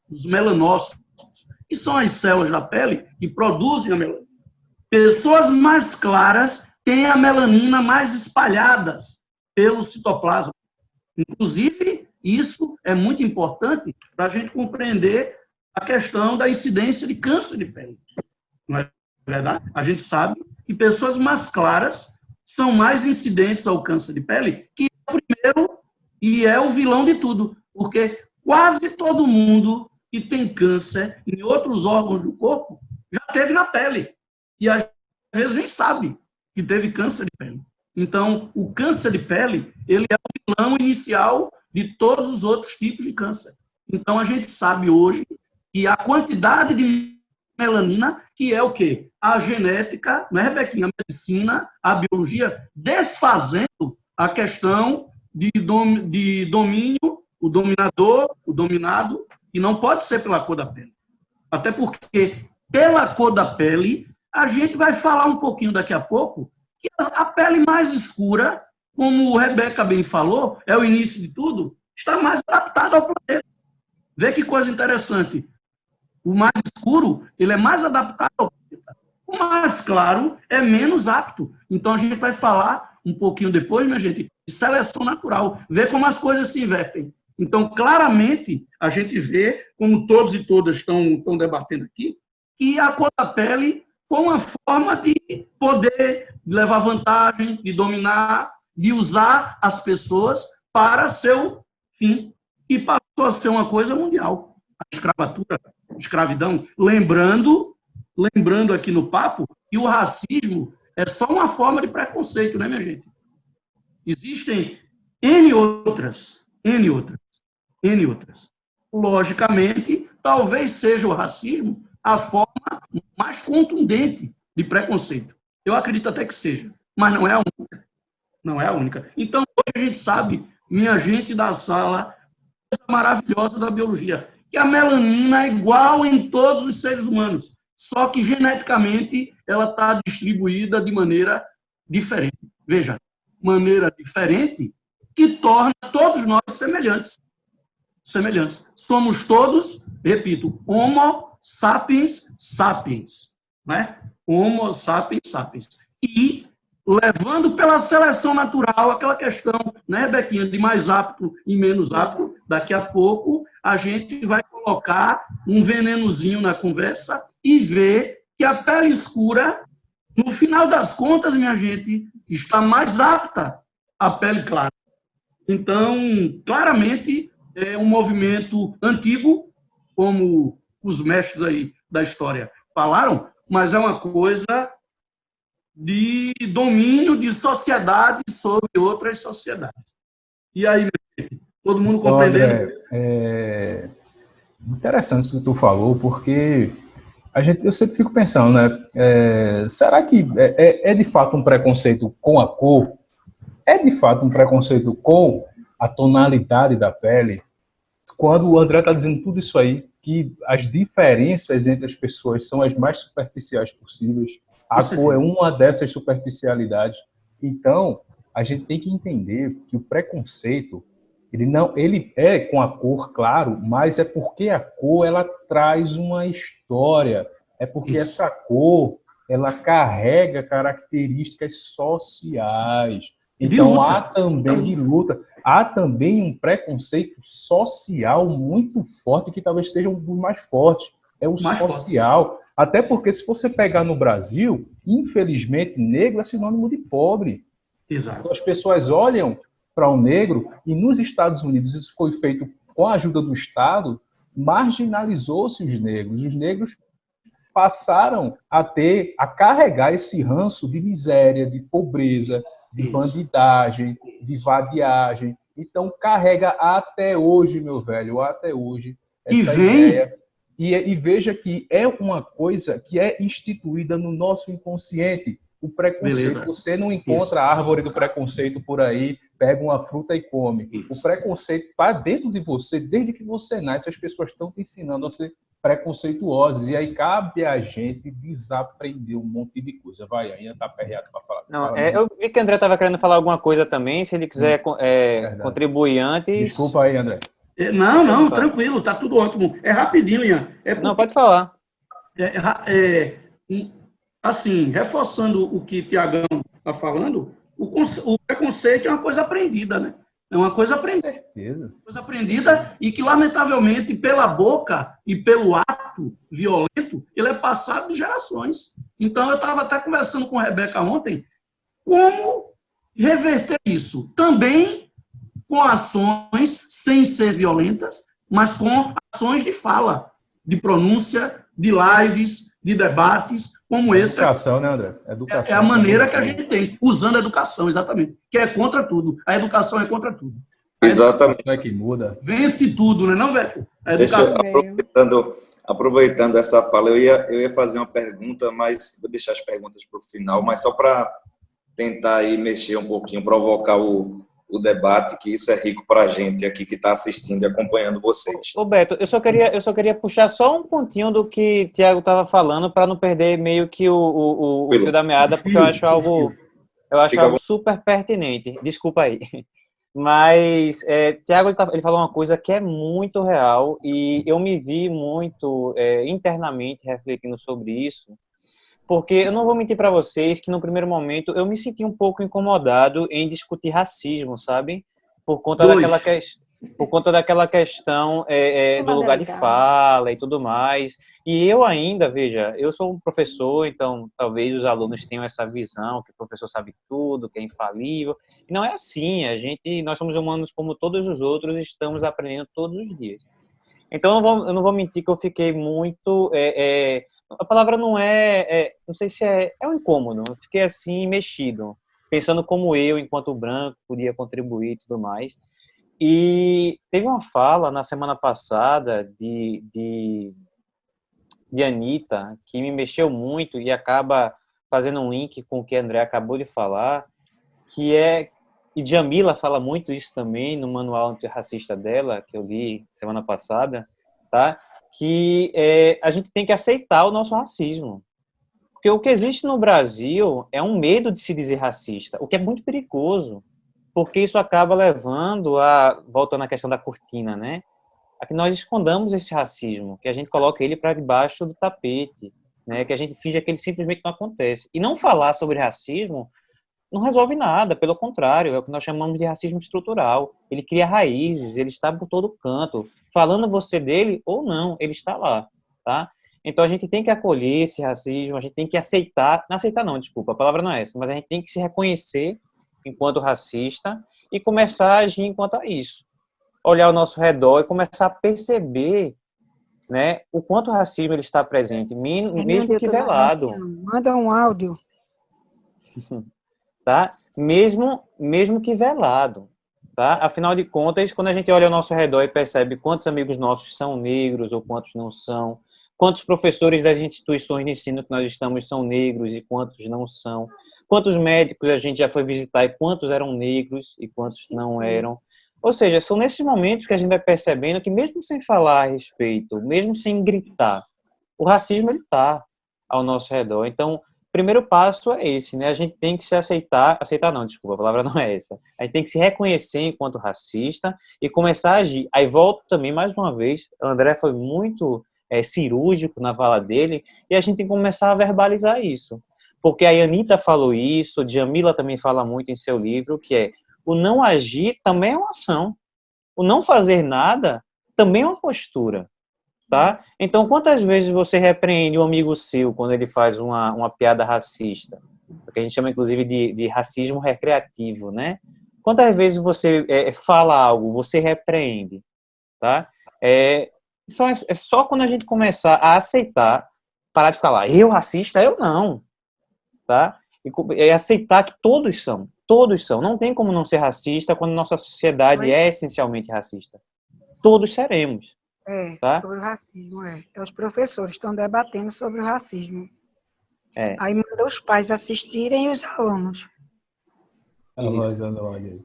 dos melanócitos, que são as células da pele que produzem a melanina. Pessoas mais claras têm a melanina mais espalhadas pelo citoplasma. Inclusive, isso é muito importante para a gente compreender a questão da incidência de câncer de pele. Não é verdade? A gente sabe que pessoas mais claras são mais incidentes ao câncer de pele, que é o primeiro e é o vilão de tudo, porque quase todo mundo que tem câncer em outros órgãos do corpo já teve na pele. E às vezes nem sabe que teve câncer de pele. Então, o câncer de pele, ele é o vilão inicial de todos os outros tipos de câncer. Então, a gente sabe hoje que a quantidade de melanina, que é o quê? A genética, né, Rebequinha? A medicina, a biologia, desfazendo a questão de domínio, o dominador, o dominado, e não pode ser pela cor da pele. Até porque, pela cor da pele, a gente vai falar um pouquinho daqui a pouco, que a pele mais escura, como a Rebeca bem falou, é o início de tudo, está mais adaptada ao planeta. Vê que coisa interessante. O mais escuro, ele é mais adaptado ao planeta. O mais claro é menos apto. Então, a gente vai falar um pouquinho depois, minha gente, de seleção natural. Vê como as coisas se invertem. Então, claramente, a gente vê, como todos e todas estão debatendo aqui, que a cor da pele foi uma forma de poder levar vantagem, de dominar, de usar as pessoas para seu fim, que passou a ser uma coisa mundial. A escravatura, a escravidão. Lembrando aqui no papo que o racismo é só uma forma de preconceito, né, minha gente? Existem N outras. Logicamente, talvez seja o racismo a forma mais contundente de preconceito. Eu acredito até que seja, mas não é a única. Não é a única. Então, hoje a gente sabe, minha gente da sala, coisa maravilhosa da biologia, que a melanina é igual em todos os seres humanos, só que geneticamente ela está distribuída de maneira diferente. Veja, maneira diferente que torna todos nós semelhantes. Somos todos, repito, Homo sapiens sapiens, né? Homo sapiens sapiens. E levando pela seleção natural aquela questão, né, Rebequinha, de mais apto e menos apto, daqui a pouco a gente vai colocar um venenozinho na conversa e ver que a pele escura, no final das contas, minha gente, está mais apta à pele clara. Então, claramente, é um movimento antigo, como os mestres aí da história falaram, mas é uma coisa de domínio de sociedade sobre outras sociedades. E aí, todo mundo compreendendo? André, interessante isso que tu falou, porque eu sempre fico pensando, né? Será que é de fato um preconceito com a cor? É de fato um preconceito com a tonalidade da pele? Quando o André está dizendo tudo isso aí, que as diferenças entre as pessoas são as mais superficiais possíveis, a cor é uma dessas superficialidades. Então, a gente tem que entender que o preconceito, ele é com a cor, claro, mas é porque a cor ela traz uma história, é porque essa cor ela carrega características sociais. Então, há também de luta, há também um preconceito social muito forte, que talvez seja um dos mais fortes. É o social. Até porque, se você pegar no Brasil, infelizmente, negro é sinônimo de pobre. Exato. Então, as pessoas olham para o negro, e nos Estados Unidos isso foi feito com a ajuda do Estado, marginalizou-se os negros. Os negros passaram a carregar esse ranço de miséria, de pobreza, de bandidagem, de vadiagem. Então, carrega até hoje, meu velho, até hoje, essa ideia. E veja que é uma coisa que é instituída no nosso inconsciente. O preconceito, beleza. Você não encontra a árvore do preconceito por aí, pega uma fruta e come. Isso. O preconceito está dentro de você desde que você nasce. As pessoas estão te ensinando a ser preconceituosos. E aí cabe a gente desaprender um monte de coisa. Vai, ainda está aperreado para falar. Não, eu vi que o André estava querendo falar alguma coisa também. Se ele quiser contribuir antes... Desculpa aí, André. Não, tranquilo, tá tudo ótimo. É rapidinho, Ian. Não, pode falar. Assim, reforçando o que o Tiagão está falando, o preconceito é uma coisa aprendida, né? É uma coisa aprendida. Certeza. Coisa aprendida e que, lamentavelmente, pela boca e pelo ato violento, ele é passado de gerações. Então, eu estava até conversando com a Rebeca ontem, como reverter isso? Também com ações sem ser violentas, mas com ações de fala, de pronúncia, de lives, de debates, como esse. Educação, né, André? Educação. É a maneira que a gente tem, usando a educação, exatamente, que é contra tudo. A educação é contra tudo. Exatamente. É que muda. Vence tudo, não é, Veto? A educação. Aproveitando essa fala, eu ia fazer uma pergunta, mas vou deixar as perguntas para o final, mas só para tentar aí mexer um pouquinho, provocar o debate, que isso é rico para a gente aqui que está assistindo e acompanhando vocês. Ô Beto, eu só queria puxar só um pontinho do que o Thiago estava falando para não perder meio que o fio da meada, porque eu acho algo super pertinente. Desculpa aí. Mas Thiago ele falou uma coisa que é muito real e eu me vi muito internamente refletindo sobre isso, porque eu não vou mentir para vocês que no primeiro momento eu me senti um pouco incomodado em discutir racismo, sabe? Por conta daquela questão do lugar de fala e tudo mais. E eu ainda, veja, eu sou um professor, então talvez os alunos tenham essa visão que o professor sabe tudo, que é infalível. E não é assim, nós somos humanos como todos os outros, estamos aprendendo todos os dias. Então eu não vou mentir que eu fiquei muito... a palavra não não sei se é um incômodo, eu fiquei assim, mexido, pensando como eu, enquanto branco, podia contribuir e tudo mais. E teve uma fala na semana passada de Anitta, que me mexeu muito e acaba fazendo um link com o que a André acabou de falar, e Djamila fala muito isso também no manual antirracista dela, que eu li semana passada, tá? Que a gente tem que aceitar o nosso racismo. Porque o que existe no Brasil é um medo de se dizer racista, o que é muito perigoso, porque isso acaba levando voltando à questão da cortina, né? A que nós escondamos esse racismo, que a gente coloca ele para debaixo do tapete, né? Que a gente finge que ele simplesmente não acontece. E não falar sobre racismo não resolve nada, pelo contrário, é o que nós chamamos de racismo estrutural. Ele cria raízes, ele está por todo canto. Falando você dele ou não, ele está lá, tá? Então a gente tem que acolher esse racismo, a gente tem que não aceitar não, desculpa, a palavra não é essa, mas a gente tem que se reconhecer enquanto racista e começar a agir enquanto a isso. Olhar ao nosso redor e começar a perceber, né, o quanto o racismo ele está presente, mesmo que velado. Manda um áudio. Tá? Mesmo que velado, tá? Afinal de contas, quando a gente olha ao nosso redor e percebe quantos amigos nossos são negros ou quantos não são, quantos professores das instituições de ensino que nós estamos são negros e quantos não são, quantos médicos a gente já foi visitar e quantos eram negros e quantos não eram. Ou seja, são nesses momentos que a gente vai percebendo que mesmo sem falar a respeito, mesmo sem gritar, o racismo ele está ao nosso redor. Então, primeiro passo é esse, né? A gente tem que se aceitar não, desculpa, a palavra não é essa. A gente tem que se reconhecer enquanto racista e começar a agir. Aí volto também, mais uma vez, o André foi muito cirúrgico na fala dele, e a gente tem que começar a verbalizar isso. Porque a Anitta falou isso, a Djamila também fala muito em seu livro, que é o não agir também é uma ação. O não fazer nada também é uma postura. Tá? Então, quantas vezes você repreende um amigo seu quando ele faz uma piada racista? Que a gente chama, inclusive, de racismo recreativo, né? Quantas vezes você fala algo, você repreende, tá? É só quando a gente começar a aceitar, parar de falar, eu racista, eu não, tá? E aceitar que todos são. Não tem como não ser racista quando nossa sociedade é essencialmente racista. Todos seremos. Tá? Sobre o racismo, Os professores estão debatendo sobre o racismo. Aí manda os pais assistirem e os alunos.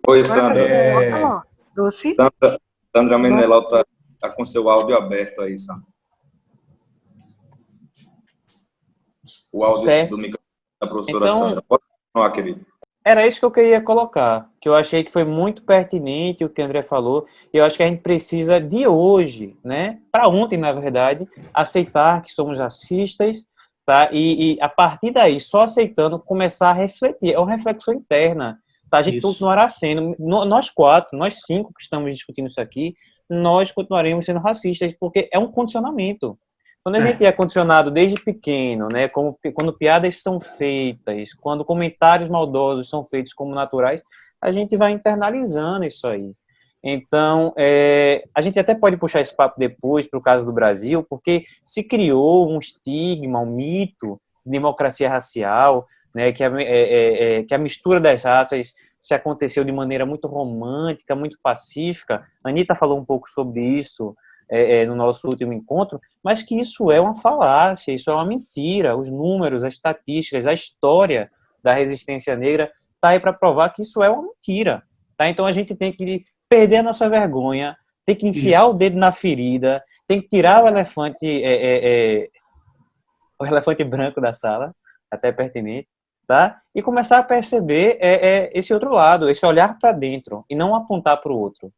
Oi, Sandra. Doce? Sandra Menelau tá com seu áudio aberto aí, Sandra. O áudio do microfone da professora então, Sandra. Pode continuar, querido. Era isso que eu queria colocar, que eu achei que foi muito pertinente o que o André falou, e eu acho que a gente precisa de hoje, né, para ontem, na verdade, aceitar que somos racistas, tá? E a partir daí, só aceitando, começar a refletir. É uma reflexão interna, tá? A gente continuará sendo, nós quatro, nós cinco que estamos discutindo isso aqui, nós continuaremos sendo racistas, porque é um condicionamento. Quando a gente é condicionado desde pequeno, né, quando piadas são feitas, quando comentários maldosos são feitos como naturais, a gente vai internalizando isso aí. Então, a gente até pode puxar esse papo depois para o caso do Brasil, porque se criou um estigma, um mito de democracia racial, né, que a mistura das raças se aconteceu de maneira muito romântica, muito pacífica. A Anitta falou um pouco sobre isso no nosso último encontro, mas que isso é uma falácia, isso é uma mentira. Os números, as estatísticas, a história da resistência negra está aí para provar que isso é uma mentira. Tá? Então a gente tem que perder a nossa vergonha, tem que enfiar o dedo na ferida, tem que tirar o elefante branco da sala, até pertinente, tá? E começar a perceber esse outro lado, esse olhar para dentro, e não apontar para o outro.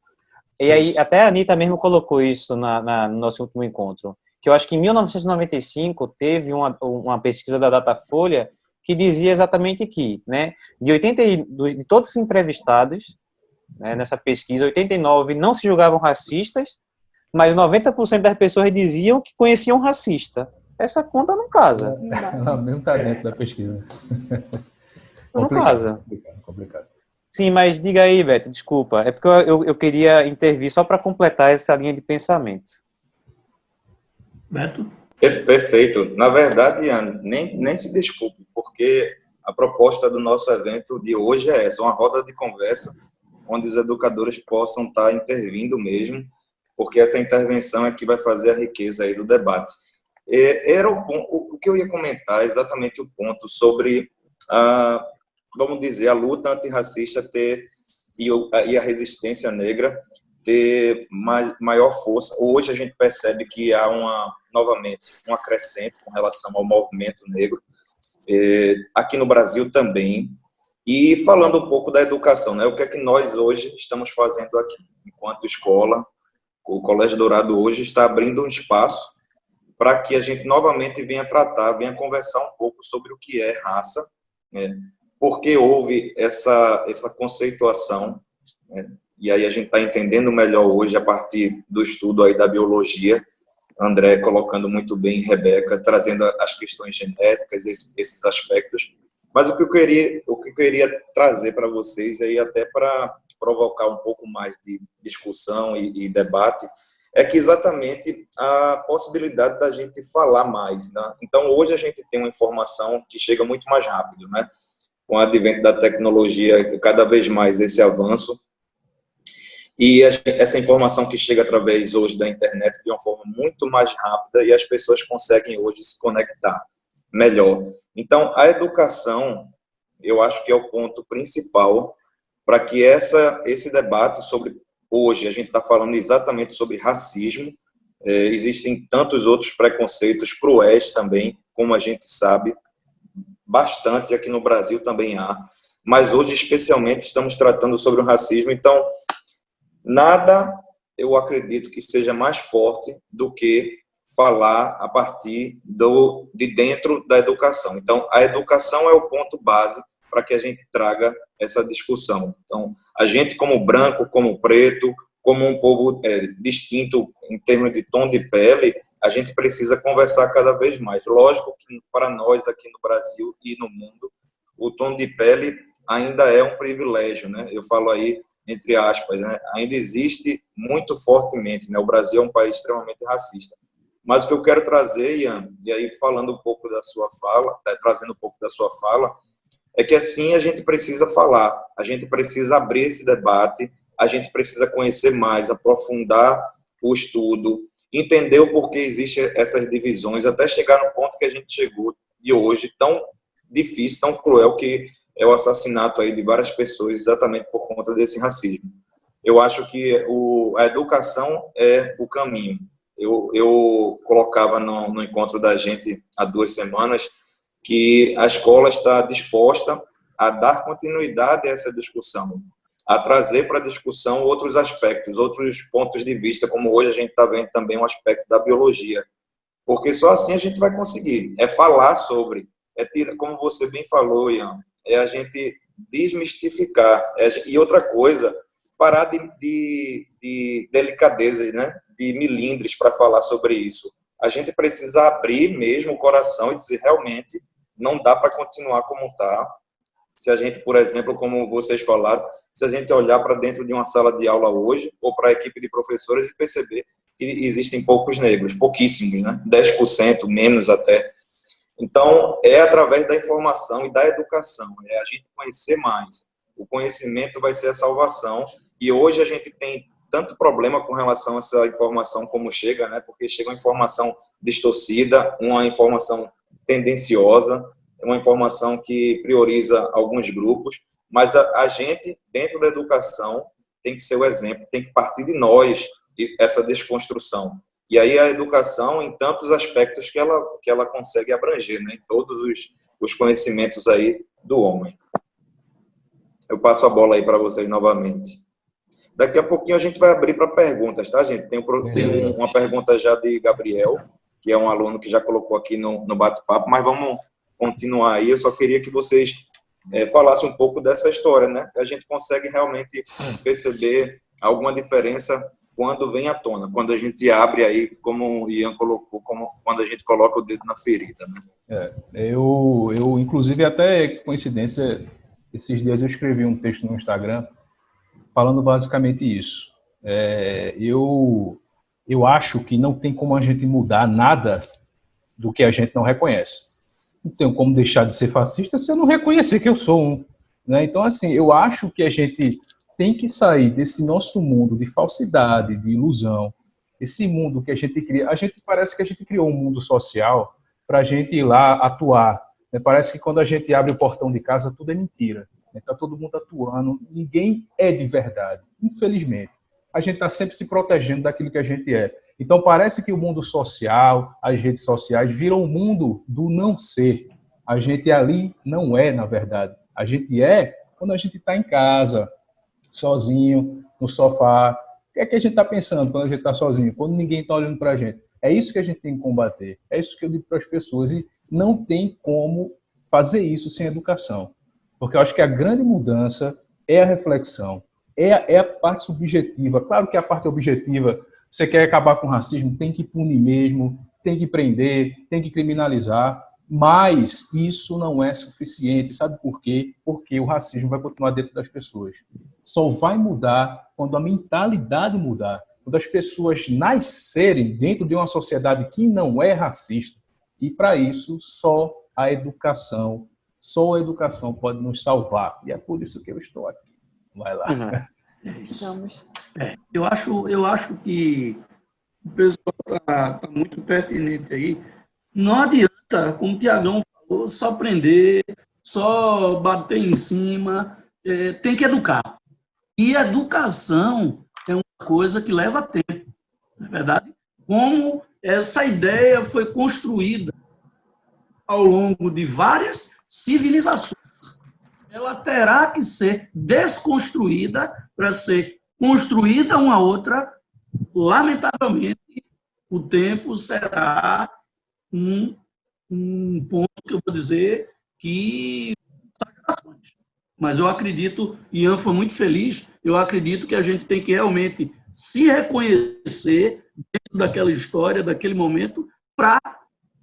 E aí, até a Anitta mesmo colocou isso no nosso último encontro, que eu acho que em 1995 teve uma pesquisa da Datafolha que dizia exatamente que, né, de todos os entrevistados, né, nessa pesquisa, 89 não se julgavam racistas, mas 90% das pessoas diziam que conheciam um racista. Essa conta não casa. Ela mesmo está dentro da pesquisa. Não casa. Complicado. Sim, mas diga aí, Beto, desculpa. É porque eu queria intervir só para completar essa linha de pensamento. Beto? Perfeito. Na verdade, Ian, nem se desculpe, porque a proposta do nosso evento de hoje é essa, uma roda de conversa onde os educadores possam estar intervindo mesmo, porque essa intervenção é que vai fazer a riqueza aí do debate. Era o que eu ia comentar, exatamente o ponto sobre vamos dizer, a luta antirracista e a resistência negra ter maior força. Hoje a gente percebe que há novamente uma crescente com relação ao movimento negro, aqui no Brasil também. E falando um pouco da educação, né? O que é que nós hoje estamos fazendo aqui? Enquanto escola, o Colégio Dourado hoje está abrindo um espaço para que a gente novamente venha conversar um pouco sobre o que é raça, né? Porque houve essa conceituação, né? E aí a gente está entendendo melhor hoje a partir do estudo aí da biologia, André colocando muito bem, Rebeca, trazendo as questões genéticas, esses aspectos. Mas o que eu queria trazer para vocês aí, até para provocar um pouco mais de discussão e debate, é que exatamente a possibilidade da gente falar mais, né? Então, hoje a gente tem uma informação que chega muito mais rápido, né? Com o advento da tecnologia, cada vez mais esse avanço. E essa informação que chega através hoje da internet de uma forma muito mais rápida e as pessoas conseguem hoje se conectar melhor. Então, a educação, eu acho que é o ponto principal para que esse debate sobre... Hoje, a gente está falando exatamente sobre racismo. Existem tantos outros preconceitos cruéis também, como a gente sabe, bastante aqui no Brasil também há. Mas hoje, especialmente, estamos tratando sobre o racismo. Então, nada, eu acredito que seja mais forte do que falar a partir de dentro da educação. Então, a educação é o ponto base para que a gente traga essa discussão. Então, a gente como branco, como preto, como um povo distinto em termos de tom de pele, a gente precisa conversar cada vez mais. Lógico que para nós aqui no Brasil e no mundo, o tom de pele ainda é um privilégio, né? Eu falo aí entre aspas, né? Ainda existe muito fortemente, né? O Brasil é um país extremamente racista. Mas o que eu quero trazer, Ian, e aí falando um pouco da sua fala, trazendo um pouco da sua fala, é que assim a gente precisa falar, a gente precisa abrir esse debate, a gente precisa conhecer mais, aprofundar o estudo, entender o porquê existem essas divisões, até chegar no ponto que a gente chegou de hoje, tão difícil, tão cruel, que é o assassinato aí de várias pessoas exatamente por conta desse racismo. Eu acho que a educação é o caminho. Eu colocava no encontro da gente há 2 semanas que a escola está disposta a dar continuidade a essa discussão, a trazer para a discussão outros aspectos, outros pontos de vista, como hoje a gente está vendo também um aspecto da biologia. porque só assim a gente vai conseguir. É falar sobre, como você bem falou, Ian, é a gente desmistificar. E outra coisa, parar de delicadezas, né? De milindres para falar sobre isso. A gente precisa abrir mesmo o coração e dizer, realmente, não dá para continuar como está. Se a gente, por exemplo, como vocês falaram, se a gente olhar para dentro de uma sala de aula hoje, ou para a equipe de professores e perceber que existem poucos negros, pouquíssimos, né? 10%, menos até. Então, é através da informação e da educação, é a gente conhecer mais. O conhecimento vai ser a salvação, e hoje a gente tem tanto problema com relação a essa informação como chega, né? Porque chega uma informação distorcida, uma informação tendenciosa, uma informação que prioriza alguns grupos, mas a gente, dentro da educação, tem que ser o exemplo, tem que partir de nós essa desconstrução. E aí a educação, em tantos aspectos que ela consegue abranger, né? Em todos os conhecimentos aí do homem. Eu passo a bola aí para vocês novamente. Daqui a pouquinho a gente vai abrir para perguntas, tá, gente? Tem uma pergunta já de Gabriel, que é um aluno que já colocou aqui no bate-papo, mas vamos continuar aí. Eu só queria que vocês falassem um pouco dessa história, né? A gente consegue realmente perceber alguma diferença quando vem à tona, quando a gente abre aí, como o Ian colocou, quando a gente coloca o dedo na ferida, né? Eu inclusive, até coincidência, esses dias eu escrevi um texto no Instagram falando basicamente isso. Eu acho que não tem como a gente mudar nada do que a gente não reconhece. Não tenho como deixar de ser fascista se eu não reconhecer que eu sou um, né? Então, assim, eu acho que a gente tem que sair desse nosso mundo de falsidade, de ilusão, esse mundo que a gente cria. Parece que a gente criou um mundo social para a gente ir lá atuar, né? Parece que quando a gente abre o portão de casa, tudo é mentira. Está todo mundo atuando, ninguém é de verdade, infelizmente. A gente está sempre se protegendo daquilo que a gente é. Então, parece que o mundo social, as redes sociais, viram um mundo do não ser. A gente ali não é, na verdade. A gente é quando a gente está em casa, sozinho, no sofá. O que é que a gente está pensando quando a gente está sozinho? Quando ninguém está olhando para a gente? É isso que a gente tem que combater. É isso que eu digo para as pessoas. E não tem como fazer isso sem educação. Porque eu acho que a grande mudança é a reflexão, é a parte subjetiva. Claro que a parte objetiva, você quer acabar com o racismo, tem que punir mesmo, tem que prender, tem que criminalizar, mas isso não é suficiente. Sabe por quê? Porque o racismo vai continuar dentro das pessoas. Só vai mudar quando a mentalidade mudar, quando as pessoas nascerem dentro de uma sociedade que não é racista. E para isso, só a educação pode nos salvar. E é por isso que eu estou aqui. Vai lá. Vamos. Eu acho que o pessoal está muito pertinente aí. Não adianta, como o Tiagão falou, só prender, só bater em cima. Tem que educar. E educação é uma coisa que leva tempo. Não é verdade? Como essa ideia foi construída ao longo de várias civilizações. Ela terá que ser desconstruída para ser construída uma outra. Lamentavelmente, o tempo será um ponto que eu vou dizer que... Mas eu acredito, Ian foi muito feliz, eu acredito que a gente tem que realmente se reconhecer dentro daquela história, daquele momento, para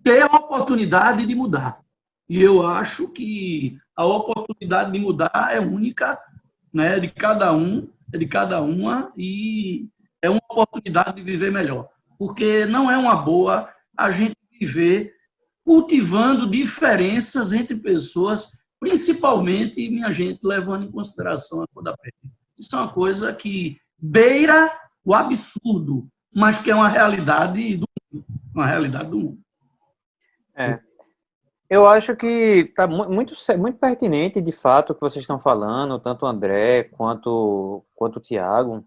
ter a oportunidade de mudar. E eu acho que a oportunidade de mudar é única, né, de cada um, de cada uma, e é uma oportunidade de viver melhor. Porque não é uma boa a gente viver cultivando diferenças entre pessoas, principalmente, minha gente, levando em consideração a cor da pele. Isso é uma coisa que beira o absurdo, mas que é uma realidade do mundo. Uma realidade do mundo. Eu acho que está muito pertinente, de fato, o que vocês estão falando, tanto o André quanto o Tiago,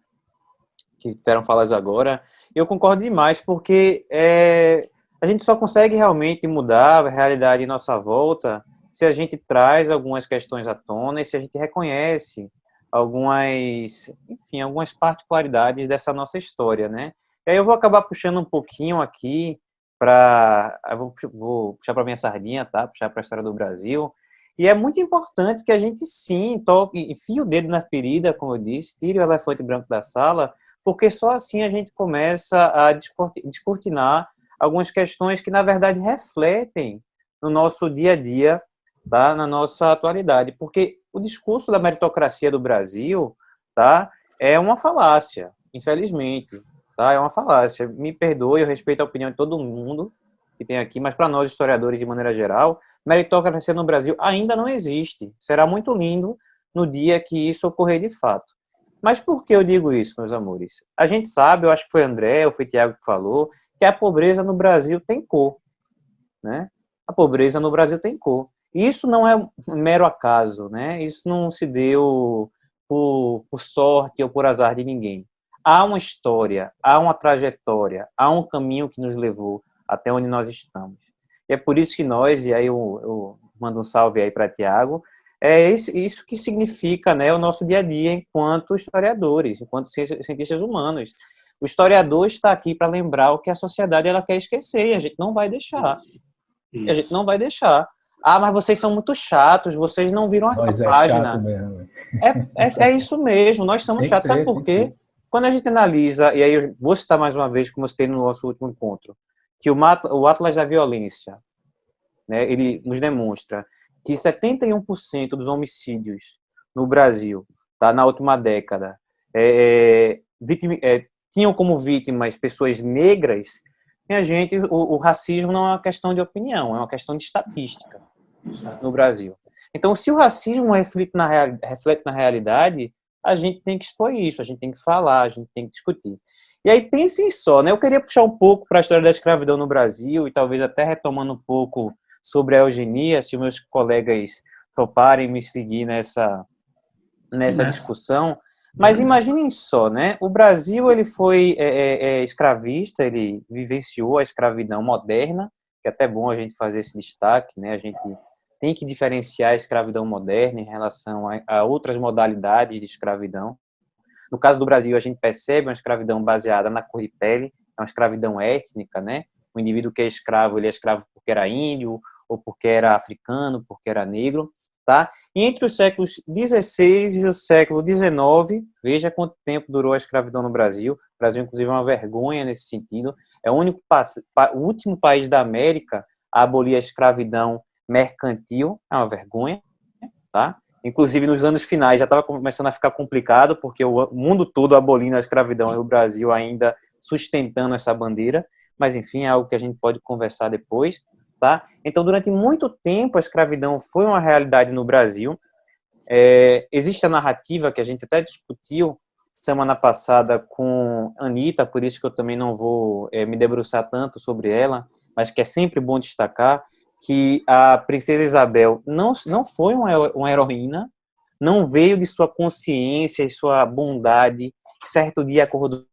que deram falas agora. Eu concordo demais, porque a gente só consegue realmente mudar a realidade em nossa volta se a gente traz algumas questões à tona e se a gente reconhece algumas particularidades dessa nossa história, né? E aí eu vou acabar puxando um pouquinho aqui vou puxar para minha sardinha, tá? Puxar para a história do Brasil. E é muito importante que a gente, sim, enfie o dedo na ferida, como eu disse, tire o elefante branco da sala, porque só assim a gente começa a descortinar algumas questões que, na verdade, refletem no nosso dia a dia, tá? Na nossa atualidade. Porque o discurso da meritocracia do Brasil, tá? É uma falácia, infelizmente. Tá? É uma falácia. Me perdoe, eu respeito a opinião de todo mundo que tem aqui, mas para nós, historiadores, de maneira geral, meritocracia no Brasil ainda não existe. Será muito lindo no dia que isso ocorrer de fato. Mas por que eu digo isso, meus amores? A gente sabe, eu acho que foi André, ou foi Tiago que falou, que a pobreza no Brasil tem cor. Né? A pobreza no Brasil tem cor. E isso não é um mero acaso, né? Isso não se deu por sorte ou por azar de ninguém. Há uma história, há uma trajetória, há um caminho que nos levou até onde nós estamos. E é por isso que nós, e aí eu mando um salve aí para Tiago, é isso que significa, né, o nosso dia a dia enquanto historiadores, enquanto cientistas humanos. O historiador está aqui para lembrar o que a sociedade ela quer esquecer, e a gente não vai deixar. Isso. E a gente não vai deixar. Ah, mas vocês são muito chatos, vocês não viram a página. Chato mesmo. É isso mesmo, nós somos chatos. Sabe por quê? Quando a gente analisa, e aí eu vou citar mais uma vez, como eu citei no nosso último encontro, que o Atlas da Violência, né, ele nos demonstra que 71% dos homicídios no Brasil, tá, na última década, tinham como vítimas pessoas negras. Minha gente, o racismo não é uma questão de opinião, é uma questão de estatística no Brasil. Então, se o racismo reflete na realidade, a gente tem que expor isso, a gente tem que falar, a gente tem que discutir. E aí, pensem só, né? Eu queria puxar um pouco para a história da escravidão no Brasil e talvez até retomando um pouco sobre a eugenia, se meus colegas toparem me seguir nessa discussão. Mas imaginem só, né? O Brasil ele foi escravista, ele vivenciou a escravidão moderna, que é até bom a gente fazer esse destaque, né? A gente tem que diferenciar a escravidão moderna em relação a outras modalidades de escravidão. No caso do Brasil, a gente percebe uma escravidão baseada na cor de pele, é uma escravidão étnica, né? O indivíduo que é escravo, ele é escravo porque era índio, ou porque era africano, porque era negro, tá? E entre os séculos XVI e o século XIX, veja quanto tempo durou a escravidão no Brasil. O Brasil, inclusive, é uma vergonha nesse sentido. É o último país da América a abolir a escravidão mercantil. É uma vergonha, tá? Inclusive, nos anos finais já estava começando a ficar complicado, porque o mundo todo abolindo a escravidão e o Brasil ainda sustentando essa bandeira. Mas, enfim, é algo que a gente pode conversar depois. Tá? Então, durante muito tempo, a escravidão foi uma realidade no Brasil. Existe a narrativa que a gente até discutiu semana passada com a Anitta, por isso que eu também não vou me debruçar tanto sobre ela, mas que é sempre bom destacar, que a princesa Isabel não foi uma heroína, não veio de sua consciência e sua bondade, que certo dia acordou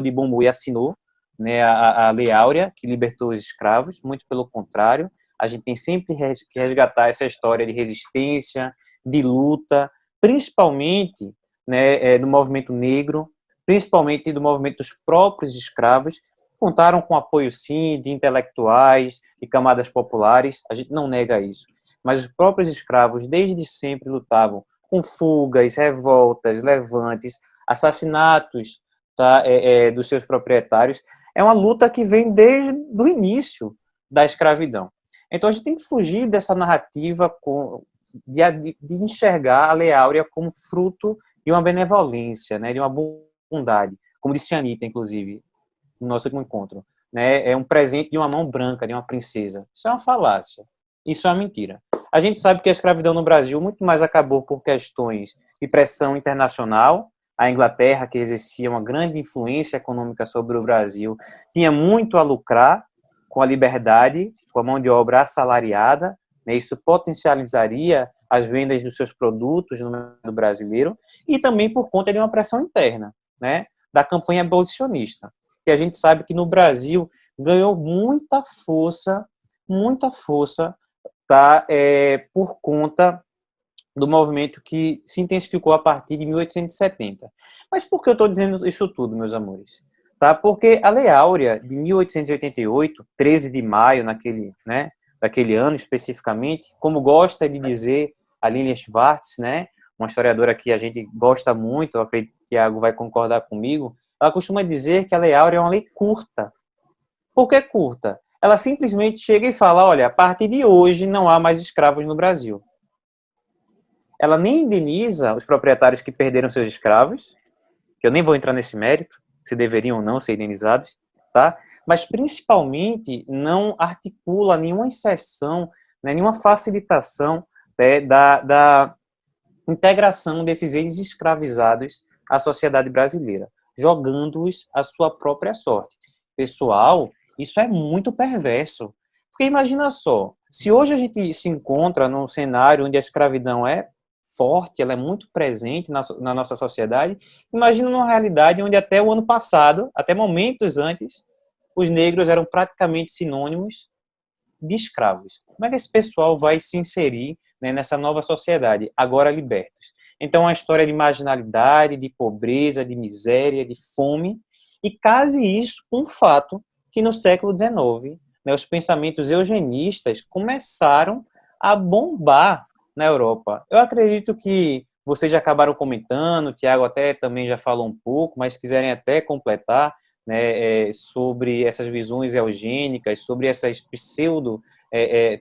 de bom e assinou, né, a Lei Áurea, que libertou os escravos. Muito pelo contrário, a gente tem sempre que resgatar essa história de resistência, de luta, principalmente, né, do movimento negro, principalmente do movimento dos próprios escravos, contaram com apoio, sim, de intelectuais, de camadas populares, a gente não nega isso, mas os próprios escravos, desde sempre, lutavam com fugas, revoltas, levantes, assassinatos, tá, dos seus proprietários. É uma luta que vem desde o início da escravidão. Então, a gente tem que fugir dessa narrativa de enxergar a Lei Áurea como fruto de uma benevolência, né, de uma bondade, como disse a Anitta, inclusive, no nosso último encontro. Né, é um presente de uma mão branca, de uma princesa. Isso é uma falácia. Isso é uma mentira. A gente sabe que a escravidão no Brasil muito mais acabou por questões de pressão internacional. A Inglaterra, que exercia uma grande influência econômica sobre o Brasil, tinha muito a lucrar com a liberdade, com a mão de obra assalariada, né? Isso potencializaria as vendas dos seus produtos no mercado brasileiro, e também por conta de uma pressão interna, né, da campanha abolicionista, que a gente sabe que no Brasil ganhou muita força, tá, por conta do movimento que se intensificou a partir de 1870. Mas por que eu estou dizendo isso tudo, meus amores? tá? Porque a Lei Áurea de 1888, 13 de maio, daquele ano especificamente, como gosta de dizer a Lilian Schwartz, né, uma historiadora que a gente gosta muito, eu acredito que o Thiago vai concordar comigo, ela costuma dizer que a Lei Áurea é uma lei curta. Por que curta? Ela simplesmente chega e fala, olha, a partir de hoje não há mais escravos no Brasil. Ela nem indeniza os proprietários que perderam seus escravos, que eu nem vou entrar nesse mérito, se deveriam ou não ser indenizados, tá? Mas principalmente não articula nenhuma exceção, né, nenhuma facilitação, né, da integração desses ex-escravizados à sociedade brasileira, jogando-os à sua própria sorte. Pessoal, isso é muito perverso. Porque imagina só, se hoje a gente se encontra num cenário onde a escravidão é forte, ela é muito presente na nossa sociedade, imagina numa realidade onde até o ano passado, até momentos antes, os negros eram praticamente sinônimos de escravos. Como é que esse pessoal vai se inserir, né, nessa nova sociedade, agora libertos? Então, a história de marginalidade, de pobreza, de miséria, de fome, e case isso com o fato que no século XIX, né, os pensamentos eugenistas começaram a bombar na Europa. Eu acredito que vocês já acabaram comentando, o Thiago até também já falou um pouco, mas quiserem até completar, né, sobre essas visões eugênicas, sobre essas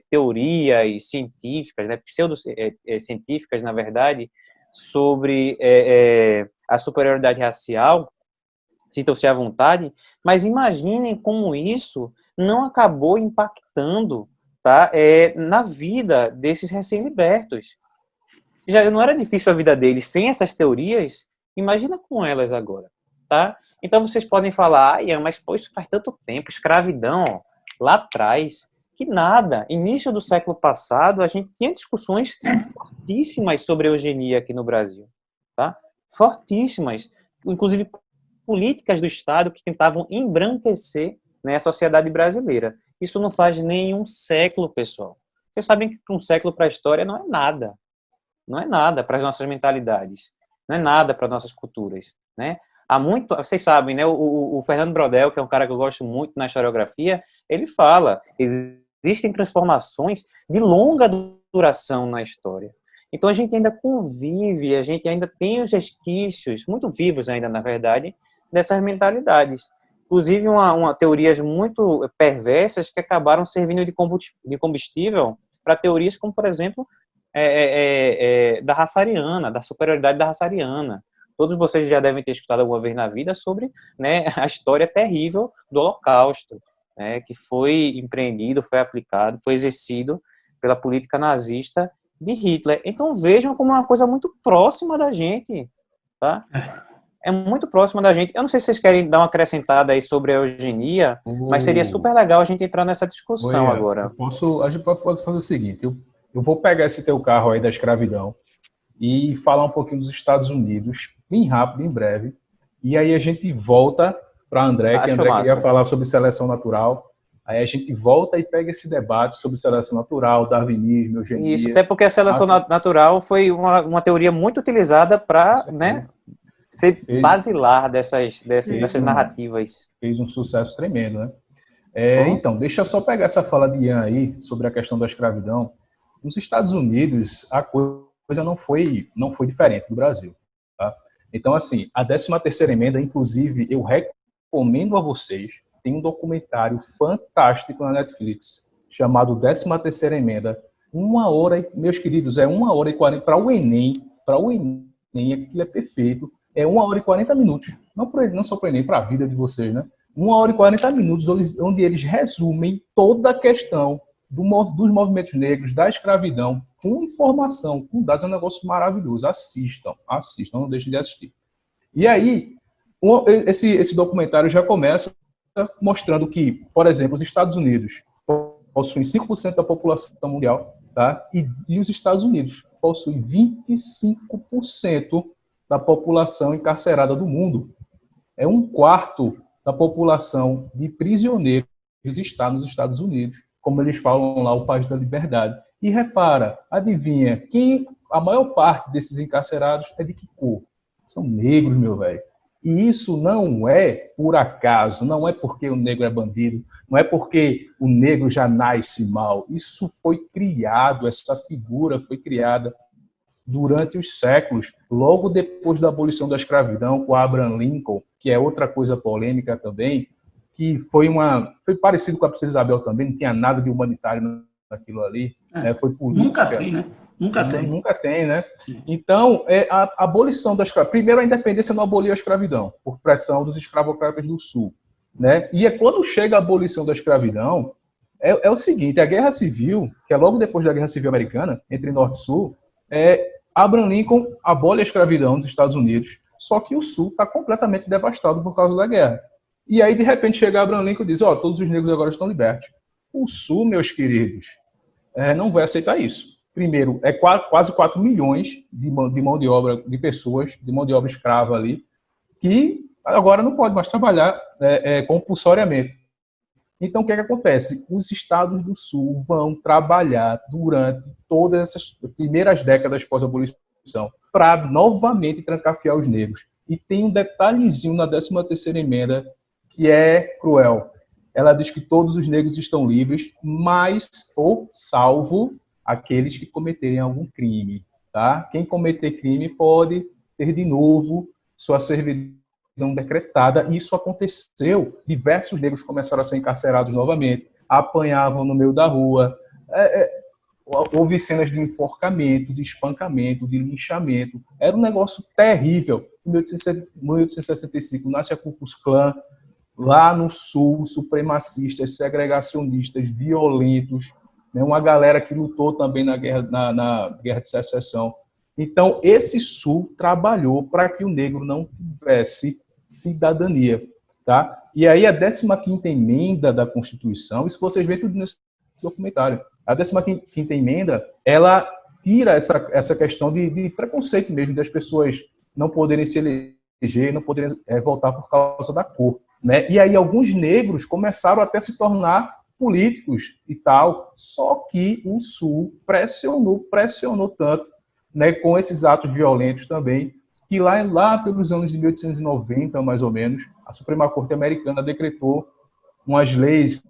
teorias científicas, né, pseudo-científicas, na verdade, sobre a superioridade racial, sintam-se à vontade, mas imaginem como isso não acabou impactando, tá, na vida desses recém-libertos. Já não era difícil a vida deles sem essas teorias, imagina com elas agora, tá? Então vocês podem falar, mas pô, isso faz tanto tempo, escravidão, ó, lá atrás, que nada. Início do século passado, a gente tinha discussões fortíssimas sobre eugenia aqui no Brasil, tá? Fortíssimas, inclusive políticas do Estado que tentavam embranquecer, né, a sociedade brasileira. Isso não faz nenhum século, pessoal. Vocês sabem que um século para a história não é nada. Não é nada para as nossas mentalidades. Não é nada para as nossas culturas, né? Há muito, vocês sabem, né? O Fernando Brodel, que é um cara que eu gosto muito na historiografia, ele fala, existem transformações de longa duração na história. Então a gente ainda convive, a gente ainda tem os resquícios, muito vivos ainda, na verdade, dessas mentalidades. Inclusive, teorias muito perversas que acabaram servindo de combustível para teorias como, por exemplo, da raça ariana, da superioridade da raça ariana. Todos vocês já devem ter escutado alguma vez na vida sobre, né, a história terrível do Holocausto, né, que foi empreendido, foi aplicado, foi exercido pela política nazista de Hitler. Então vejam como é uma coisa muito próxima da gente, tá? É muito próxima da gente. Eu não sei se vocês querem dar uma acrescentada aí sobre a eugenia, mas seria super legal a gente entrar nessa discussão agora. A gente pode fazer o seguinte, eu vou pegar esse teu carro aí da escravidão e falar um pouquinho dos Estados Unidos, bem rápido, bem breve, e aí a gente volta para André, que André queria falar sobre seleção natural, aí a gente volta e pega esse debate sobre seleção natural, darwinismo, eugenia. Isso, até porque a seleção natural foi uma teoria muito utilizada para, né, ser basilar dessas narrativas. Fez um sucesso tremendo, né? Então, deixa eu só pegar essa fala de Ian aí, sobre a questão da escravidão. Nos Estados Unidos, a coisa não foi diferente do Brasil. Tá? Então, assim, a 13ª emenda, inclusive, eu recomendo a vocês, tem um documentário fantástico na Netflix, chamado 13ª emenda, 1 hora, meus queridos, 1 hora e 40, para o Enem, aquilo é perfeito, 1 hora e 40 minutos, não só para o Enem, para a vida de vocês, né? 1 hora e 40 minutos, onde eles resumem toda a questão dos movimentos negros, da escravidão, com informação, com dados, é um negócio maravilhoso. Assistam, não deixem de assistir. E aí, esse documentário já começa mostrando que, por exemplo, os Estados Unidos possuem 5% da população mundial, tá? E os Estados Unidos possuem 25% da população encarcerada do mundo. É 1/4 da população de prisioneiros está nos Estados Unidos, como eles falam lá, o país da liberdade. E repara, adivinha, a maior parte desses encarcerados é de que cor? São negros, meu velho. E isso não é por acaso, não é porque o negro é bandido, não é porque o negro já nasce mal. Isso foi criado, essa figura foi criada durante os séculos, logo depois da abolição da escravidão, com Abraham Lincoln, que é outra coisa polêmica também, que foi parecido com a Princesa Isabel também, não tinha nada de humanitário naquilo ali, foi política. Nunca tem, né? Nunca tem, né? Então, a abolição da escravidão, primeiro a independência não aboliu a escravidão, por pressão dos escravocratas do Sul, né? E quando chega a abolição da escravidão, é o seguinte, a Guerra Civil, que é logo depois da Guerra Civil Americana, entre Norte e Sul, Abraham Lincoln abole a escravidão nos Estados Unidos, só que o Sul está completamente devastado por causa da guerra. E aí, de repente, chega Abraham Lincoln e diz, todos os negros agora estão libertos. O Sul, meus queridos, não vai aceitar isso. Primeiro, quase 4 milhões de mão de obra, de pessoas, de mão de obra escrava ali, que agora não pode mais trabalhar compulsoriamente. Então, o que acontece? Os estados do Sul vão trabalhar durante todas essas primeiras décadas pós-abolição para novamente trancafiar os negros. E tem um detalhezinho na 13ª emenda que é cruel. Ela diz que todos os negros estão livres, mas ou salvo aqueles que cometerem algum crime. Tá? Quem cometer crime pode ter de novo sua servidão decretada. E isso aconteceu. Diversos negros começaram a ser encarcerados novamente, apanhavam no meio da rua. Houve cenas de enforcamento, de espancamento, de linchamento. Era um negócio terrível. Em 1865 nasce a Ku Klux Klan, lá no Sul, supremacistas, segregacionistas, violentos, né? Uma galera que lutou também na guerra de Secessão. Então, esse Sul trabalhou para que o negro não tivesse cidadania. Tá? E aí, a 15ª emenda da Constituição, isso vocês veem tudo nesse documentário, a 15ª emenda, ela tira essa questão de preconceito mesmo, das pessoas não poderem se eleger, não poderem votar por causa da cor. Né? E aí alguns negros começaram até a se tornar políticos e tal, só que o Sul pressionou tanto, né, com esses atos violentos também, que lá pelos anos de 1890, mais ou menos, a Suprema Corte Americana decretou as leis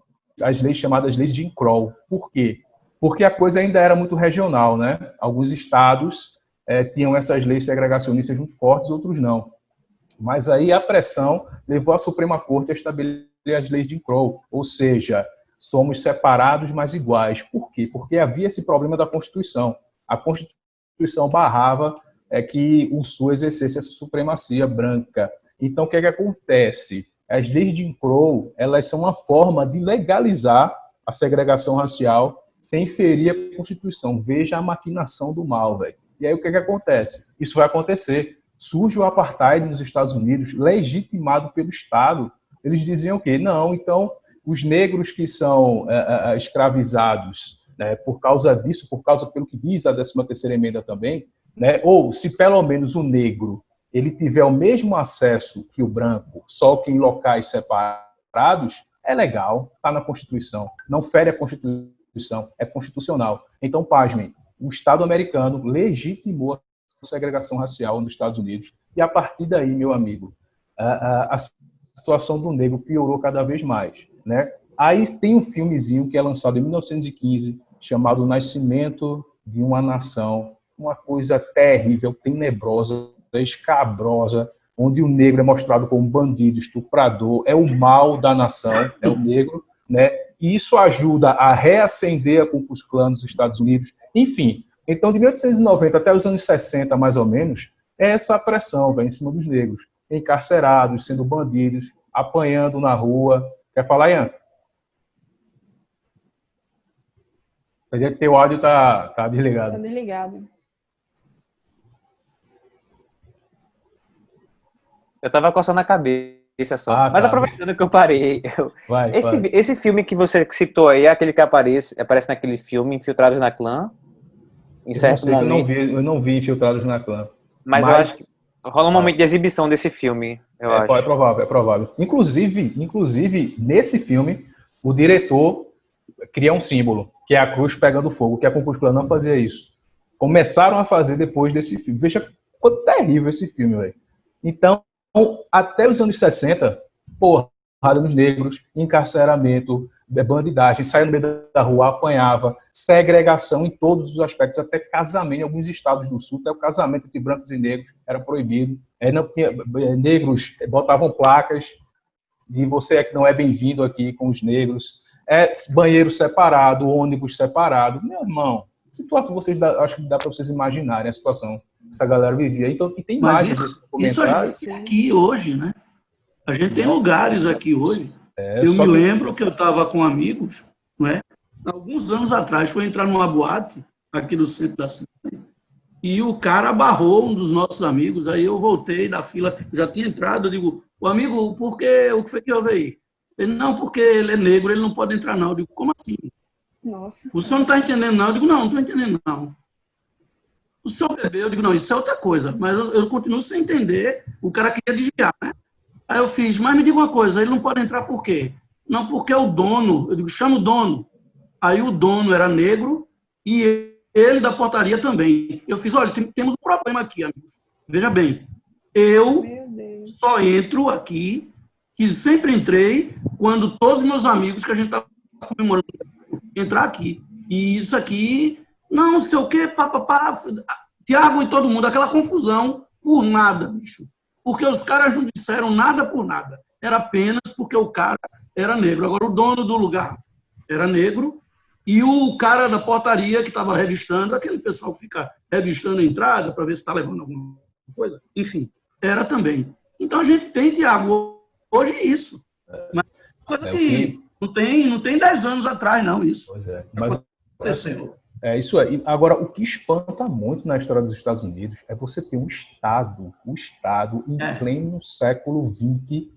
chamadas leis de Jim Crow. Por quê? Porque a coisa ainda era muito regional, né? Alguns estados tinham essas leis segregacionistas muito fortes, outros não. Mas aí a pressão levou a Suprema Corte a estabelecer as leis de Jim Crow, ou seja, somos separados, mas iguais. Por quê? Porque havia esse problema da Constituição. A Constituição barrava que o Sul exercesse essa supremacia branca. Então, o que acontece? As leis de Jim Crow, elas são uma forma de legalizar a segregação racial sem ferir a Constituição. Veja a maquinação do mal, velho. E aí, o que acontece? Isso vai acontecer. Surge o apartheid nos Estados Unidos, legitimado pelo Estado. Eles diziam o quê? Não, então, os negros que são escravizados, né, por causa disso, pelo que diz a 13ª emenda também, né, ou se pelo menos o negro ele tiver o mesmo acesso que o branco, só que em locais separados, é legal, está na Constituição. Não fere a Constituição, é constitucional. Então, pasmem, o Estado americano legitimou a segregação racial nos Estados Unidos, e a partir daí, meu amigo, a situação do negro piorou cada vez mais. Né? Aí tem um filmezinho que é lançado em 1915, chamado O Nascimento de uma Nação, uma coisa terrível, tenebrosa, escabrosa, onde o negro é mostrado como bandido, estuprador, é o mal da nação, é o negro, né? E isso ajuda a reacender a Ku Klux Klan nos Estados Unidos. Enfim, então de 1890 até os anos 60, mais ou menos, é essa pressão, véio, em cima dos negros, encarcerados, sendo bandidos, apanhando na rua. Quer falar, Ian? Teu áudio tá desligado. Tá desligado. Eu tava coçando a cabeça só. Mas tá. aproveitando que eu parei. Vai. Esse filme que você citou aí, é aquele que aparece naquele filme, Infiltrados na Clã, em certo momento. Eu não vi Infiltrados na Clã. Mas eu acho que rola um momento de exibição desse filme, eu acho. É provável. Inclusive, nesse filme, o diretor cria um símbolo, que é a cruz pegando fogo, que a Ku Klux Klan não fazia isso. Começaram a fazer depois desse filme. Veja quanto terrível esse filme, velho. Então, até os anos 60, porrada nos negros, encarceramento, bandidagem, saia no meio da rua, apanhava, segregação em todos os aspectos, até casamento. Em alguns estados do sul, até o casamento entre brancos e negros era proibido. Não tinha, negros botavam placas de você não é bem-vindo aqui com os negros. Banheiro separado, ônibus separado. Meu irmão, situação, acho que dá para vocês imaginarem a situação que essa galera vivia. Então, e tem imagens desse documentário. Isso a gente tem aqui hoje, né? A gente tem lugares aqui hoje. Eu me lembro que eu estava com amigos, não é? Alguns anos atrás, foi entrar numa boate aqui no centro da cidade e o cara barrou um dos nossos amigos. Aí eu voltei da fila, já tinha entrado, eu digo, o amigo, por que? O que foi que houve aí? Ele, não, porque ele é negro, ele não pode entrar não. Eu digo, como assim? Nossa. O senhor não está entendendo não? Eu digo, não estou entendendo não. O senhor bebeu? Eu digo, não, isso é outra coisa. Mas eu continuo sem entender, o cara queria desviar, né? Aí eu fiz, mas me diga uma coisa, ele não pode entrar por quê? Não, porque o dono, eu digo, chama o dono. Aí o dono era negro e ele da portaria também. Eu fiz, olha, temos um problema aqui, amigos. Veja bem, eu só entro aqui, que sempre entrei, quando todos os meus amigos que a gente está comemorando entrar aqui. E isso aqui, não sei o quê, papapá, Tiago e todo mundo, aquela confusão por nada, bicho. Porque os caras não disseram nada por nada. Era apenas porque o cara era negro. Agora, o dono do lugar era negro e o cara da portaria que estava revistando, aquele pessoal que fica revistando a entrada para ver se está levando alguma coisa, enfim, era também. Então, a gente tem, Tiago, hoje isso. Mas coisa que não tem 10 anos atrás, não, isso. Pois é. Mas, aconteceu. Isso aí. Agora, o que espanta muito na história dos Estados Unidos é você ter um Estado em pleno século XX,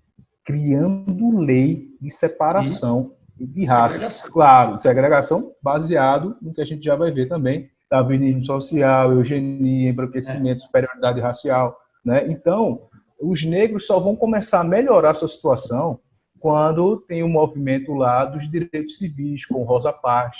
criando lei de separação de raças. Claro, segregação baseado no que a gente já vai ver também, darwinismo social, eugenia, embranquecimento, superioridade racial, né? Então, os negros só vão começar a melhorar a sua situação quando tem um movimento lá dos direitos civis, com Rosa Parks,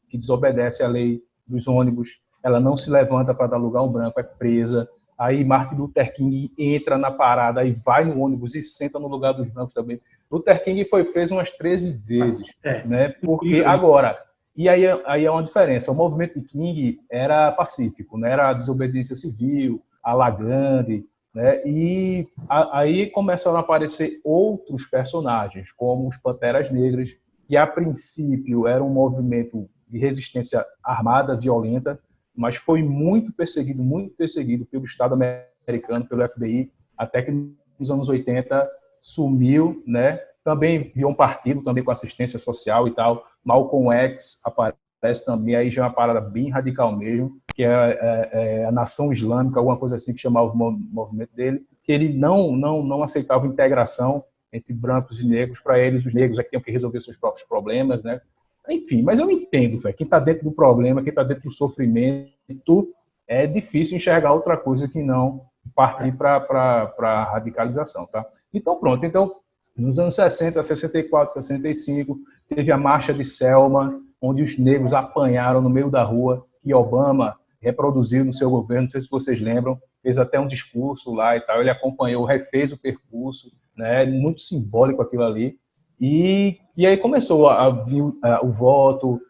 que desobedece à lei dos ônibus, ela não se levanta para dar lugar ao branco, é presa. Aí Martin Luther King entra na parada e vai no ônibus e senta no lugar dos brancos também. Luther King foi preso umas 13 vezes, né? Porque agora, e aí é uma diferença, o movimento de King era pacífico, né? Era a desobediência civil, a La Grande, né? E aí começaram a aparecer outros personagens, como os Panteras Negras, que a princípio era um movimento de resistência armada, violenta, mas foi muito perseguido pelo Estado americano, pelo FBI, até que nos anos 80 sumiu, né? Também viu um partido também com assistência social e tal. Malcolm X aparece também, aí já é uma parada bem radical mesmo, que é a Nação Islâmica, alguma coisa assim que chamava o movimento dele, que ele não aceitava integração entre brancos e negros. Para eles, os negros é que tinham que resolver seus próprios problemas, né? Enfim, mas eu entendo, velho. Quem está dentro do problema, quem está dentro do sofrimento, é difícil enxergar outra coisa que não partir para a radicalização, tá? Então, pronto. Então, nos anos 60, 64, 65, teve a Marcha de Selma, onde os negros apanharam no meio da rua, que Obama reproduziu no seu governo, não sei se vocês lembram, fez até um discurso lá e tal, ele acompanhou, refez o percurso, né? Muito simbólico aquilo ali. E aí começou a vir o voto,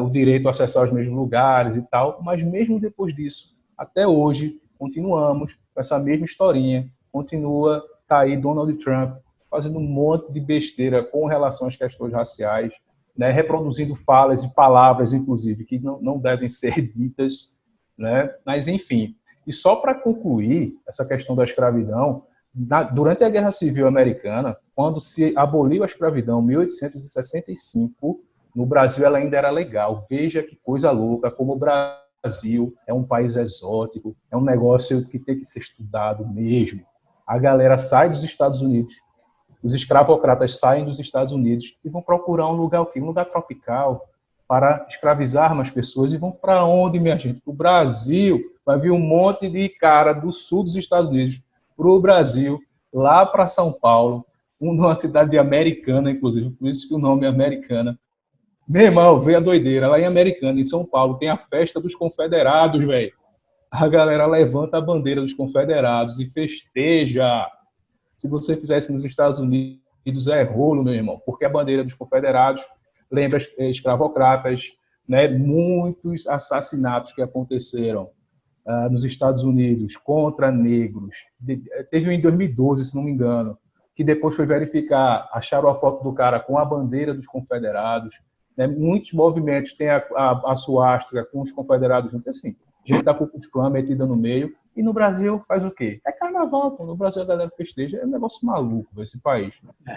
o direito a acessar os mesmos lugares e tal, mas mesmo depois disso, até hoje, continuamos com essa mesma historinha, tá aí Donald Trump fazendo um monte de besteira com relação às questões raciais, né, reproduzindo falas e palavras, inclusive, que não devem ser ditas, né, mas enfim. E só para concluir essa questão da escravidão, durante a Guerra Civil Americana, quando se aboliu a escravidão em 1865, no Brasil ela ainda era legal. Veja que coisa louca, como o Brasil é um país exótico, é um negócio que tem que ser estudado mesmo. A galera sai dos Estados Unidos, os escravocratas saem dos Estados Unidos e vão procurar um lugar, um lugar tropical para escravizar mais pessoas. E vão para onde, minha gente? Para o Brasil. Vai vir um monte de cara do sul dos Estados Unidos para o Brasil, lá para São Paulo, uma cidade americana, inclusive, por isso que o nome é Americana. Meu irmão, vem a doideira, lá em Americana, em São Paulo, tem a festa dos confederados, velho. A galera levanta a bandeira dos confederados e festeja. Se você fizesse nos Estados Unidos, é rolo, meu irmão, porque a bandeira dos confederados lembra escravocratas, né? Muitos assassinatos que aconteceram nos Estados Unidos contra negros. Teve um em 2012, se não me engano, que depois foi verificar, acharam a foto do cara com a bandeira dos confederados. Né? Muitos movimentos têm a suástica com os confederados junto, assim. Gente da Ku Klux Klan metida no meio. E no Brasil faz o quê? É carnaval. Pô. No Brasil a galera festeja. É um negócio maluco esse país.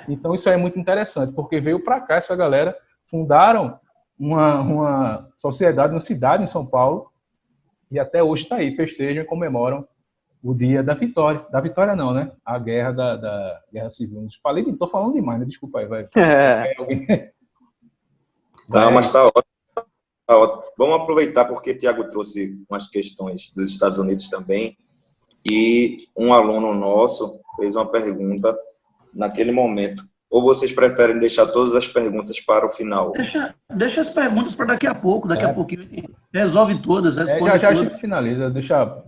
Então isso aí é muito interessante, porque veio para cá essa galera, fundaram uma sociedade, uma cidade em São Paulo, e até hoje está aí, festejam e comemoram o dia da vitória. Da vitória não, né? A guerra da Guerra Civil. Estou falando demais, né? Desculpa aí, vai. Não, mas está ótimo. Tá ótimo. Vamos aproveitar porque o Tiago trouxe umas questões dos Estados Unidos também, e um aluno nosso fez uma pergunta naquele momento. Ou vocês preferem deixar todas as perguntas para o final? Deixa as perguntas para daqui a pouco. Daqui a pouquinho resolve todas. Já a gente finaliza. Deixa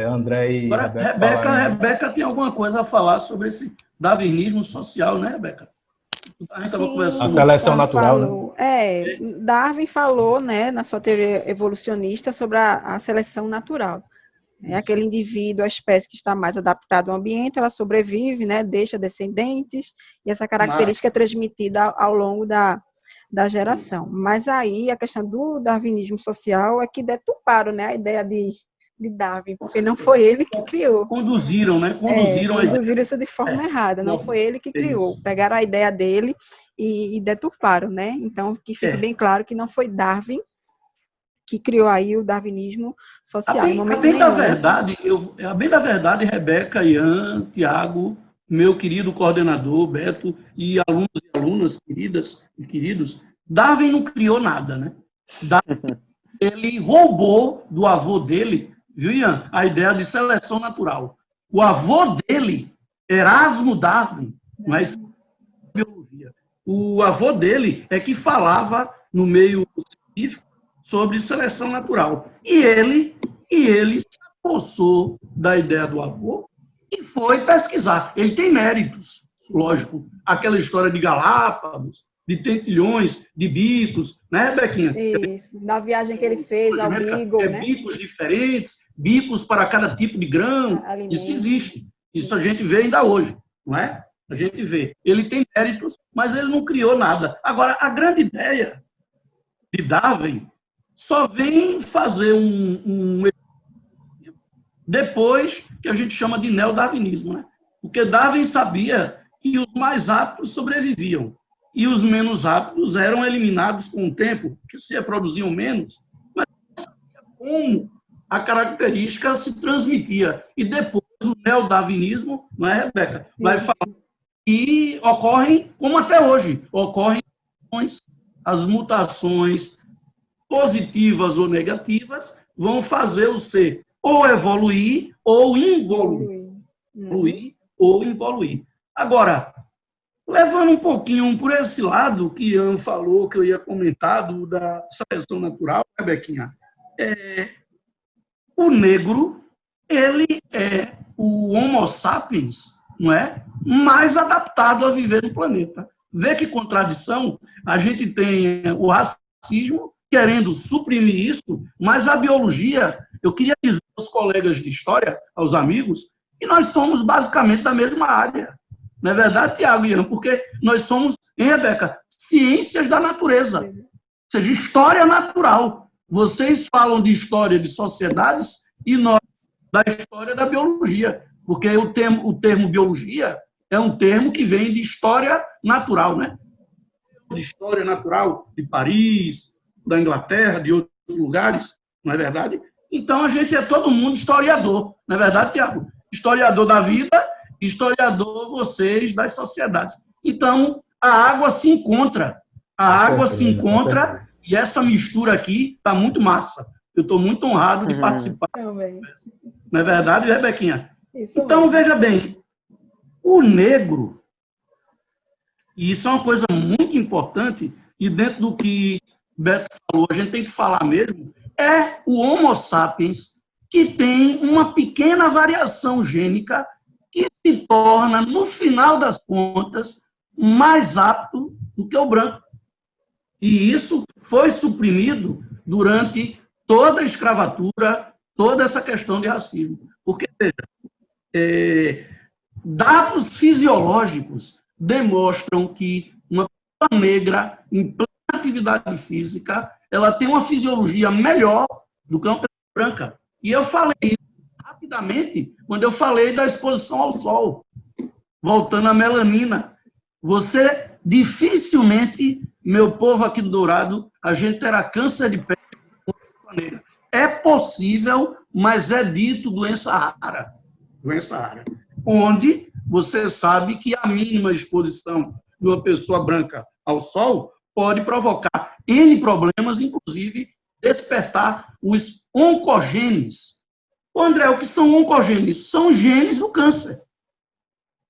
André e agora, Rebeca tem alguma coisa a falar sobre esse darwinismo social, né, Rebeca? A seleção natural. Falou, né? Darwin falou, né, na sua teoria evolucionista sobre a seleção natural. Aquele indivíduo, a espécie que está mais adaptada ao ambiente, ela sobrevive, né, deixa descendentes, e essa característica é transmitida ao longo da geração. Mas aí a questão do darwinismo social é que deturparam, né, a ideia de Darwin, porque não foi ele que criou. Conduziram, né? Conduziram isso de forma errada, não foi ele que criou. Pegaram a ideia dele e deturparam, né? Então, que fique bem claro que não foi Darwin que criou aí o darwinismo social. A bem da verdade, Rebeca, Ian, Tiago, meu querido coordenador, Beto, e alunos e alunas queridas e queridos, Darwin não criou nada, né? Darwin, ele roubou do avô dele, viu, Ian, a ideia de seleção natural. O avô dele, Erasmo Darwin, mas biologia. O avô dele é que falava no meio científico sobre seleção natural. E ele se apossou da ideia do avô e foi pesquisar. Ele tem méritos, lógico. Aquela história de Galápagos, de tentilhões, de bicos, né, Bequinha? Isso, da viagem que ele fez ao Beagle, né? Bicos diferentes, bicos para cada tipo de grão. Isso existe. Isso a gente vê ainda hoje, não é? A gente vê. Ele tem méritos, mas ele não criou nada. Agora, a grande ideia de Darwin só vem fazer depois que a gente chama de neodarwinismo, né? Porque Darwin sabia que os mais aptos sobreviviam e os menos aptos eram eliminados com o tempo, que se reproduziam menos, mas não sabia como a característica se transmitia. E depois o neodarwinismo, não é, Rebeca? Vai falar que ocorrem, como até hoje, ocorrem as mutações positivas ou negativas vão fazer o ser ou evoluir ou involuir. Evoluir ou involuir. Agora, levando um pouquinho por esse lado que Ian falou, que eu ia comentar, da seleção natural, Rebequinha, o negro, ele é o Homo sapiens, não é? Mais adaptado a viver no planeta. Vê que contradição, a gente tem o racismo querendo suprimir isso, mas a biologia, eu queria dizer aos colegas de história, aos amigos, que nós somos basicamente da mesma área. Não é verdade, Tiago e Ian? Porque nós somos, hein, Rebeca, ciências da natureza, ou seja, história natural. Vocês falam de história de sociedades e nós da história da biologia, porque o termo biologia é um termo que vem de história natural, né? De história natural de Paris, da Inglaterra, de outros lugares, não é verdade? Então, a gente é todo mundo historiador, não é verdade, Tiago? Historiador da vida, historiador vocês das sociedades. Então, a água se encontra. E essa mistura aqui está muito massa. Eu estou muito honrado de participar. Também. Não é verdade, Rebequinha? Então, veja bem, o negro, e isso é uma coisa muito importante, e dentro do que Beto falou, a gente tem que falar mesmo, é o Homo sapiens que tem uma pequena variação gênica que se torna, no final das contas, mais apto do que o branco. E isso foi suprimido durante toda a escravatura, toda essa questão de racismo. Porque, veja, dados fisiológicos demonstram que uma pessoa negra, em plena atividade física, ela tem uma fisiologia melhor do que uma pessoa branca. E eu falei isso rapidamente quando eu falei da exposição ao sol. Voltando à melanina, você dificilmente, meu povo aqui do Dourado, a gente terá câncer de pele de maneira. É possível, mas é dito doença rara. Doença rara. Onde você sabe que a mínima exposição de uma pessoa branca ao sol pode provocar N problemas, inclusive despertar os oncogenes. Ô, André, o que são oncogenes? São genes do câncer,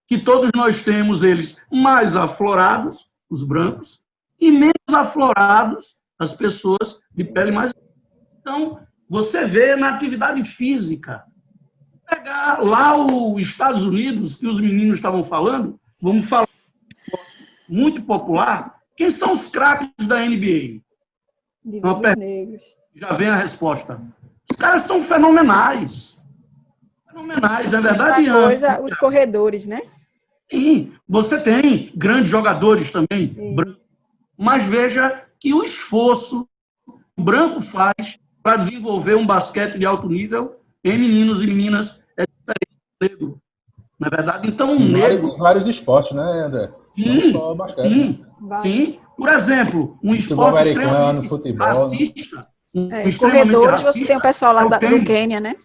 que todos nós temos eles mais aflorados, os brancos, e menos aflorados as pessoas de pele mais... Então, você vê na atividade física. Pegar lá os Estados Unidos, que os meninos estavam falando, vamos falar muito popular, quem são os craques da NBA? Negros. Já vem a resposta. Os caras são fenomenais. Fenomenais, não é verdade? Coisa, os corredores, né? Sim, você tem grandes jogadores também, mas veja que o esforço que o branco faz para desenvolver um basquete de alto nível em meninos e meninas é diferente do negro. Não é verdade? Então, o negro... Vários esportes, né, André? Sim. Por exemplo, um esporte extremamente futebol, racista. Corredores, você tem o pessoal lá do Quênia, né?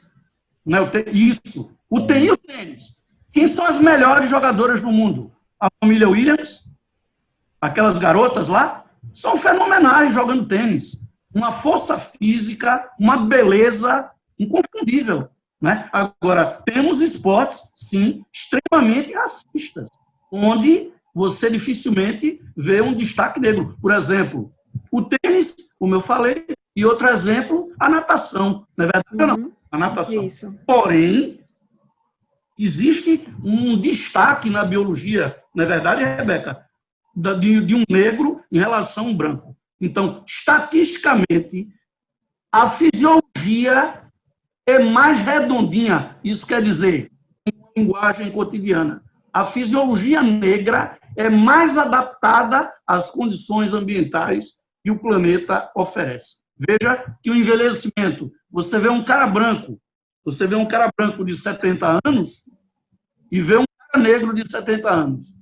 Isso. O tênis. Quem são as melhores jogadoras do mundo? A família Williams, aquelas garotas lá, são fenomenais jogando tênis. Uma força física, uma beleza inconfundível. Né? Agora, temos esportes, sim, extremamente racistas, onde você dificilmente vê um destaque negro. Por exemplo, o tênis, como eu falei, e outro exemplo, a natação. Não é verdade? Não, a natação. Isso. Porém, existe um destaque na biologia, não é verdade, Rebeca? De um negro em relação a um branco. Então, estatisticamente, a fisiologia é mais redondinha. Isso quer dizer, em linguagem cotidiana, a fisiologia negra é mais adaptada às condições ambientais que o planeta oferece. Veja que o envelhecimento, você vê um cara branco de 70 anos e vê um cara negro de 70 anos.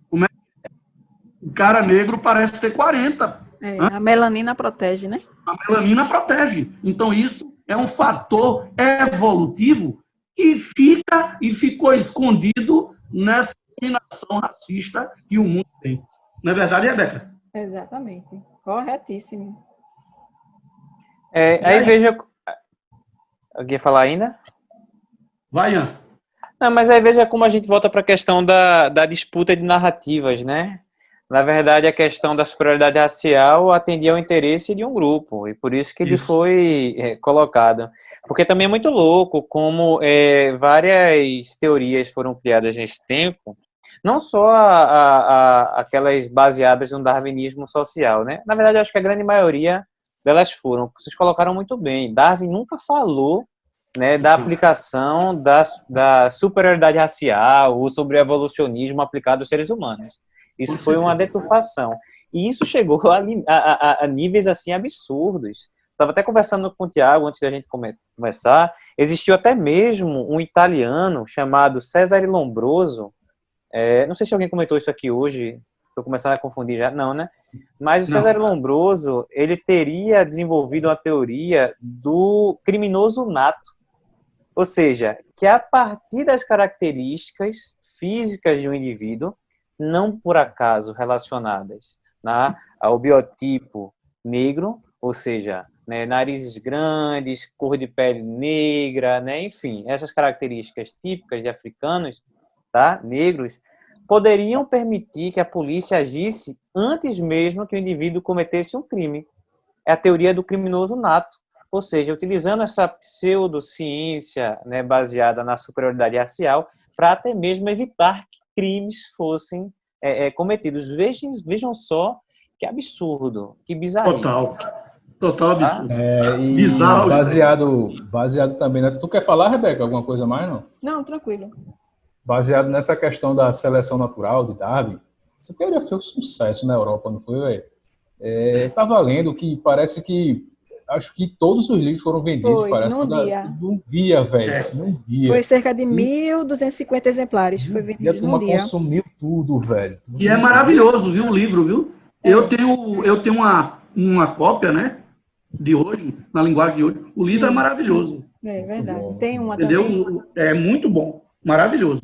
Como é que o cara negro parece ter 40. A melanina protege, né? A melanina protege. Então, isso é um fator evolutivo que fica e ficou escondido nessa dominação racista que o mundo tem. Não é verdade, Rebeca? Exatamente. Corretíssimo. Aí veja... Alguém falar ainda? Vai, Ian. Não, mas aí veja como a gente volta para a questão da disputa de narrativas, né? Na verdade, a questão da superioridade racial atendia ao interesse de um grupo, e por isso que ele foi colocado. Porque também é muito louco como várias teorias foram criadas nesse tempo, não só aquelas baseadas no darwinismo social, né? Na verdade, eu acho que a grande maioria delas foram. Vocês colocaram muito bem. Darwin nunca falou, né, da aplicação da superioridade racial ou sobre o evolucionismo aplicado aos seres humanos. Isso foi uma deturpação. E isso chegou a níveis assim absurdos. Estava até conversando com o Tiago antes da gente começar. Existiu até mesmo um italiano chamado Cesare Lombroso. Não sei se alguém comentou isso aqui hoje. Estou começando a confundir já. Não, né? Mas o Cesare Lombroso, ele teria desenvolvido uma teoria do criminoso nato. Ou seja, que a partir das características físicas de um indivíduo, não por acaso relacionadas, né, ao biotipo negro, ou seja, né, narizes grandes, cor de pele negra, né, enfim, essas características típicas de africanos, tá, negros, poderiam permitir que a polícia agisse antes mesmo que o indivíduo cometesse um crime. É a teoria do criminoso nato, ou seja, utilizando essa pseudociência, né, baseada na superioridade racial, para até mesmo evitar que crimes fossem cometidos. Vejam só que absurdo, que bizarrice. Total absurdo. E Bizarro. baseado também, né? Tu quer falar, Rebeca, alguma coisa mais, não? Não, tranquilo. Baseado nessa questão da seleção natural de Darwin, essa teoria foi um sucesso na Europa, não foi, velho? Tava lendo que parece que acho que todos os livros foram vendidos, parece. Num dia, velho. Num dia. Foi cerca de 1.250 exemplares. Foi vendido num dia. Consumiu tudo, velho. E é maravilhoso, viu, o livro, viu? Eu tenho uma cópia, né? De hoje, na linguagem de hoje. O livro é maravilhoso. É verdade. Tem uma entendeu? também. É muito bom. Maravilhoso.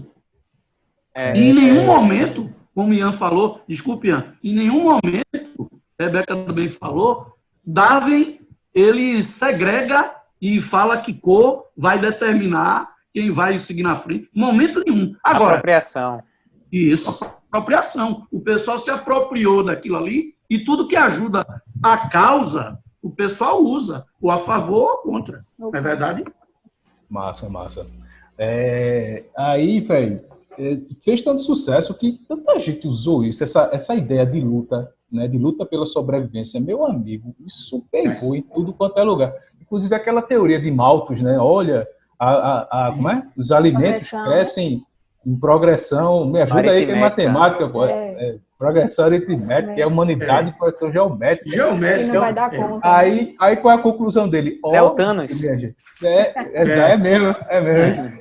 E em nenhum momento, como o Ian falou, desculpe, Ian, em nenhum momento, a Rebeca também falou, Darwin, ele segrega e fala que cor vai determinar quem vai seguir na frente. Momento nenhum. Agora, apropriação. Isso, apropriação. O pessoal se apropriou daquilo ali e tudo que ajuda a causa, o pessoal usa, ou a favor ou contra. Não é verdade? Massa. Aí, velho, fez tanto sucesso que tanta gente usou isso, essa ideia de luta, né, de luta pela sobrevivência. Meu amigo, isso pegou em tudo quanto é lugar. Inclusive aquela teoria de Malthus, né? Olha, como é? Os alimentos crescem em progressão. Me ajuda aí que é matemática, pô. Progressão aritmética, que é humanidade de progressão geométrica. E não vai dar conta. Aí qual é a conclusão dele? É o Thanos. É mesmo isso.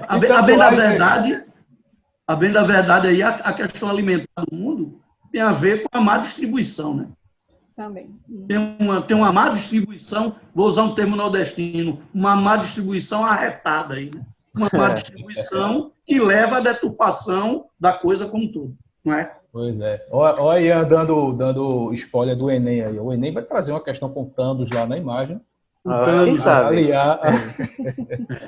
A bem da verdade aí, a questão alimentar do mundo tem a ver com a má distribuição, né? Também. Tem uma má distribuição, vou usar um termo nordestino, uma má distribuição arretada aí, né? Uma má distribuição que leva à deturpação da coisa como um todo, não é? Pois é. Olha aí, dando spoiler do Enem aí. O Enem vai trazer uma questão com Thanos lá na imagem. Quem sabe? Aliar.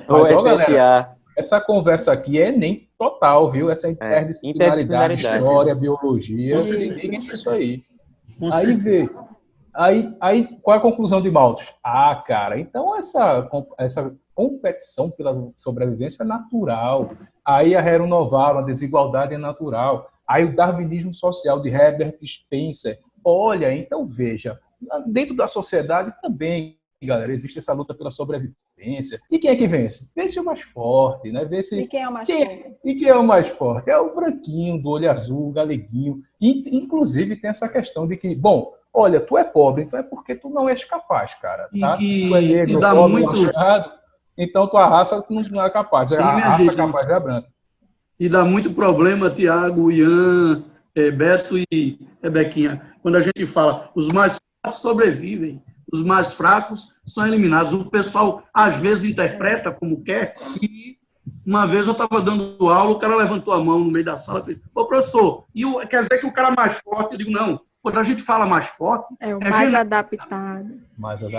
Ou SSA. Essa conversa aqui é Enem total, viu? Essa interdisciplinaridade, história, biologia. Se liga nisso aí. Aí vê. Aí, qual é a conclusão de Malthus? Cara, então essa competição pela sobrevivência é natural. Aí a Rerum Novarum, a desigualdade é natural. Aí o darwinismo social de Herbert Spencer. Olha, então veja, dentro da sociedade também, galera, existe essa luta pela sobrevivência. E quem é que vence? Vence o mais forte, né? E quem é o mais forte? E quem é o mais forte? É o branquinho, do olho azul, o galeguinho. E, inclusive, tem essa questão de que, bom, olha, tu é pobre, então é porque tu não és capaz, cara. Tá? Tu é negro, pobre, machado, então tua raça não é capaz. A raça capaz é a branca. E dá muito problema, Tiago, Ian, Beto e Rebequinha, quando a gente fala, os mais fortes sobrevivem, os mais fracos são eliminados. O pessoal, às vezes, interpreta como quer. E uma vez eu estava dando aula, o cara levantou a mão no meio da sala e fez, ô, professor, quer dizer que o cara mais forte? Eu digo, não. Quando a gente fala mais forte... É o mais adaptado.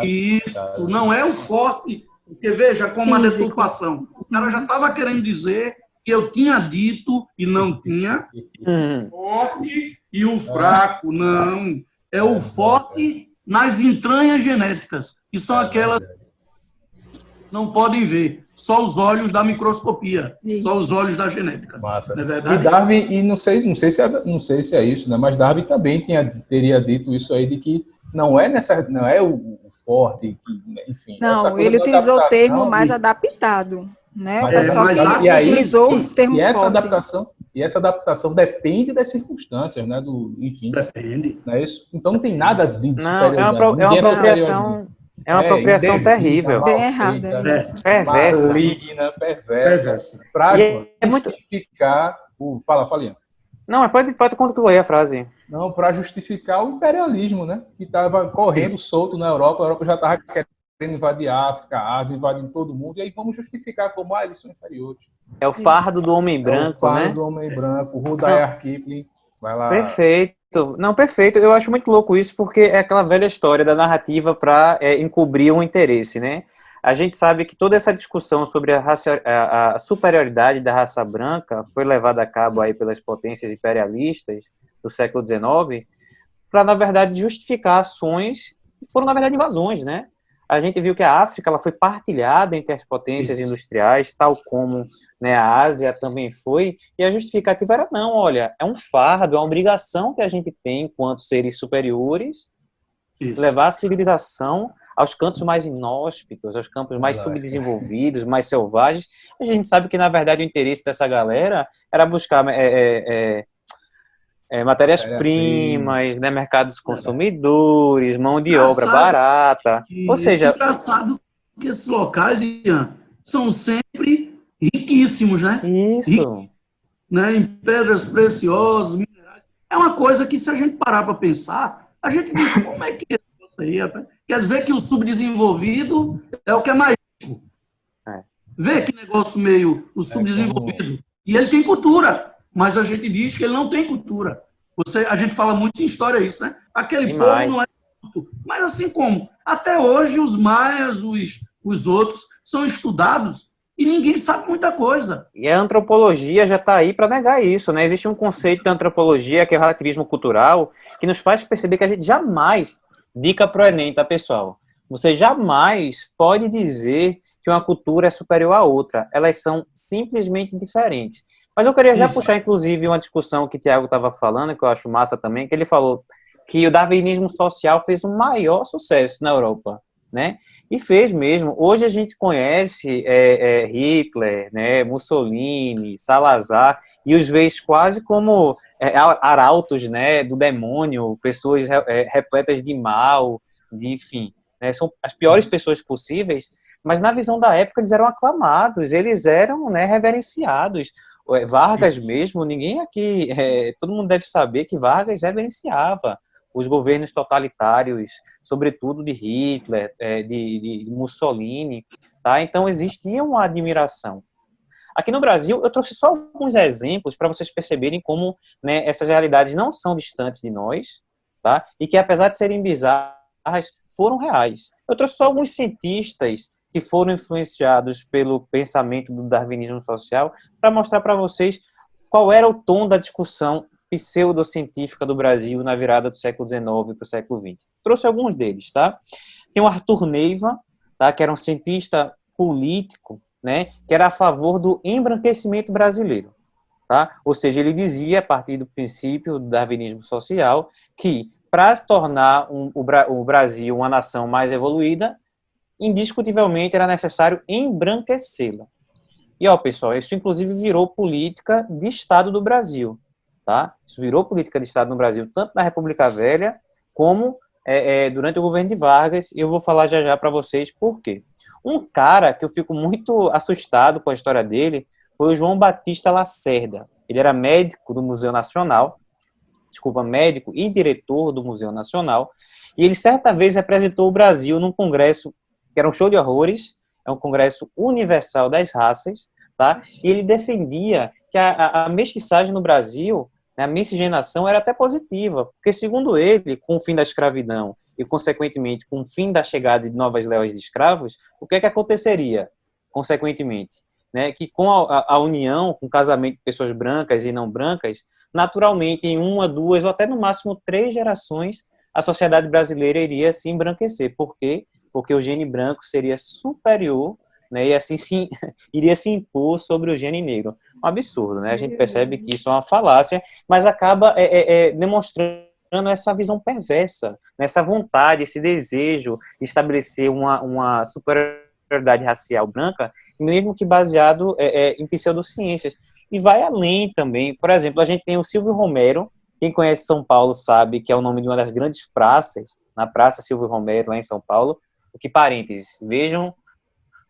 Isso, não é o forte. Porque, veja, como a deturpação. O cara já estava querendo dizer que eu tinha dito e não tinha. O forte e o fraco. Não. É o forte... nas entranhas genéticas, que são aquelas que não podem ver, só os olhos da microscopia, só os olhos da genética. Massa. Não é verdade? E Darwin, não sei se é isso, né? Mas Darwin também teria dito isso aí de que não é o forte, que, enfim. Não, ele utilizou o termo mais adaptado, né? O pessoal que utilizou o termo forte. E essa adaptação depende das circunstâncias, né? Enfim. Depende. Não é isso? Então não tem nada de superioridade. É uma apropriação terrível. Bem errada. Perversa. Maligna, perversa. Para justificar o... Fala, Ian. Não, pode concluir a frase. Não, para justificar o imperialismo, né? Que estava correndo solto na Europa. A Europa já estava querendo invadir a África, a Ásia, invadindo todo mundo. E aí vamos justificar como eles são inferiores. É o fardo do homem branco, né? O fardo do homem branco, Rudyard Kipling. Vai lá. Perfeito. Não, perfeito. Eu acho muito louco isso, porque é aquela velha história da narrativa para encobrir um interesse, né? A gente sabe que toda essa discussão sobre a superioridade da raça branca foi levada a cabo aí pelas potências imperialistas do século XIX para, na verdade, justificar ações que foram, na verdade, invasões, né? a gente viu que a África ela foi partilhada entre as potências industriais, tal como, né, a Ásia também foi, e a justificativa era não, olha, é um fardo, é uma obrigação que a gente tem enquanto seres superiores, levar a civilização aos cantos mais inóspitos, aos campos mais subdesenvolvidos, mais selvagens. A gente sabe que, na verdade, o interesse dessa galera era buscar matérias-primas, né, mercados consumidores, mão de obra barata. Ou seja... É engraçado que esses locais, Ian, são sempre riquíssimos, né? Isso. Né? Em pedras preciosas, minerais. É uma coisa que, se a gente parar para pensar, a gente diz, como é que é isso aí? Quer dizer que o subdesenvolvido é o que é mais rico. Vê que negócio meio... O subdesenvolvido. E ele tem cultura, mas a gente diz que ele não tem cultura. A gente fala muito em história isso, né? Aquele povo não é culto. Mas assim como, até hoje, os maias, os outros, são estudados e ninguém sabe muita coisa. E a antropologia já está aí para negar isso, né? Existe um conceito da antropologia, que é o relativismo cultural, que nos faz perceber que a gente jamais, dica pro Enem, tá, pessoal? Você jamais pode dizer que uma cultura é superior à outra. Elas são simplesmente diferentes. Mas eu queria já puxar, inclusive, uma discussão que o Tiago estava falando, que eu acho massa também, que ele falou que o darwinismo social fez um maior sucesso na Europa, né? E fez mesmo. Hoje a gente conhece Hitler, né, Mussolini, Salazar, e os vê quase como arautos, né, do demônio, pessoas repletas de mal, enfim, né, são as piores pessoas possíveis, mas na visão da época eles eram aclamados, eles eram, né, reverenciados. Vargas mesmo, ninguém aqui, todo mundo deve saber que Vargas reverenciava os governos totalitários, sobretudo de Hitler, de Mussolini, tá? Então existia uma admiração. Aqui no Brasil, eu trouxe só alguns exemplos para vocês perceberem como, né, essas realidades não são distantes de nós, tá? E que, apesar de serem bizarras, foram reais. Eu trouxe só alguns cientistas que foram influenciados pelo pensamento do darwinismo social para mostrar para vocês qual era o tom da discussão pseudocientífica do Brasil na virada do século XIX para o século XX. Trouxe alguns deles, tá? Tem o Arthur Neiva, tá? Que era um cientista político, né? Que era a favor do embranquecimento brasileiro, tá? Ou seja, ele dizia, a partir do princípio do darwinismo social, que para se tornar o Brasil uma nação mais evoluída, indiscutivelmente era necessário embranquecê-la. E, ó, pessoal, isso inclusive virou política de Estado do Brasil, tá? Isso virou política de Estado no Brasil, tanto na República Velha, como durante o governo de Vargas, e eu vou falar já para vocês por quê. Um cara que eu fico muito assustado com a história dele foi o João Batista Lacerda. Ele era médico do Museu Nacional, médico e diretor do Museu Nacional, e ele certa vez representou o Brasil num congresso que era um show de horrores, é um congresso universal das raças, tá? E ele defendia que a mestiçagem no Brasil, né, a miscigenação era até positiva, porque, segundo ele, com o fim da escravidão e, consequentemente, com o fim da chegada de novas levas de escravos, o que é que aconteceria, consequentemente? Né, que com a união, com o casamento de pessoas brancas e não brancas, naturalmente, em 1, 2 ou até no máximo 3 gerações, a sociedade brasileira iria se embranquecer. Por quê? Porque o gene branco seria superior, né, e assim iria se impor sobre o gene negro. Um absurdo, né? A gente percebe que isso é uma falácia, mas acaba demonstrando essa visão perversa, né, essa vontade, esse desejo de estabelecer uma superioridade racial branca, mesmo que baseado em pseudociências. E vai além também. Por exemplo, a gente tem o Silvio Romero. Quem conhece São Paulo sabe que é o nome de uma das grandes praças, na Praça Silvio Romero, lá em São Paulo. O que, parênteses, vejam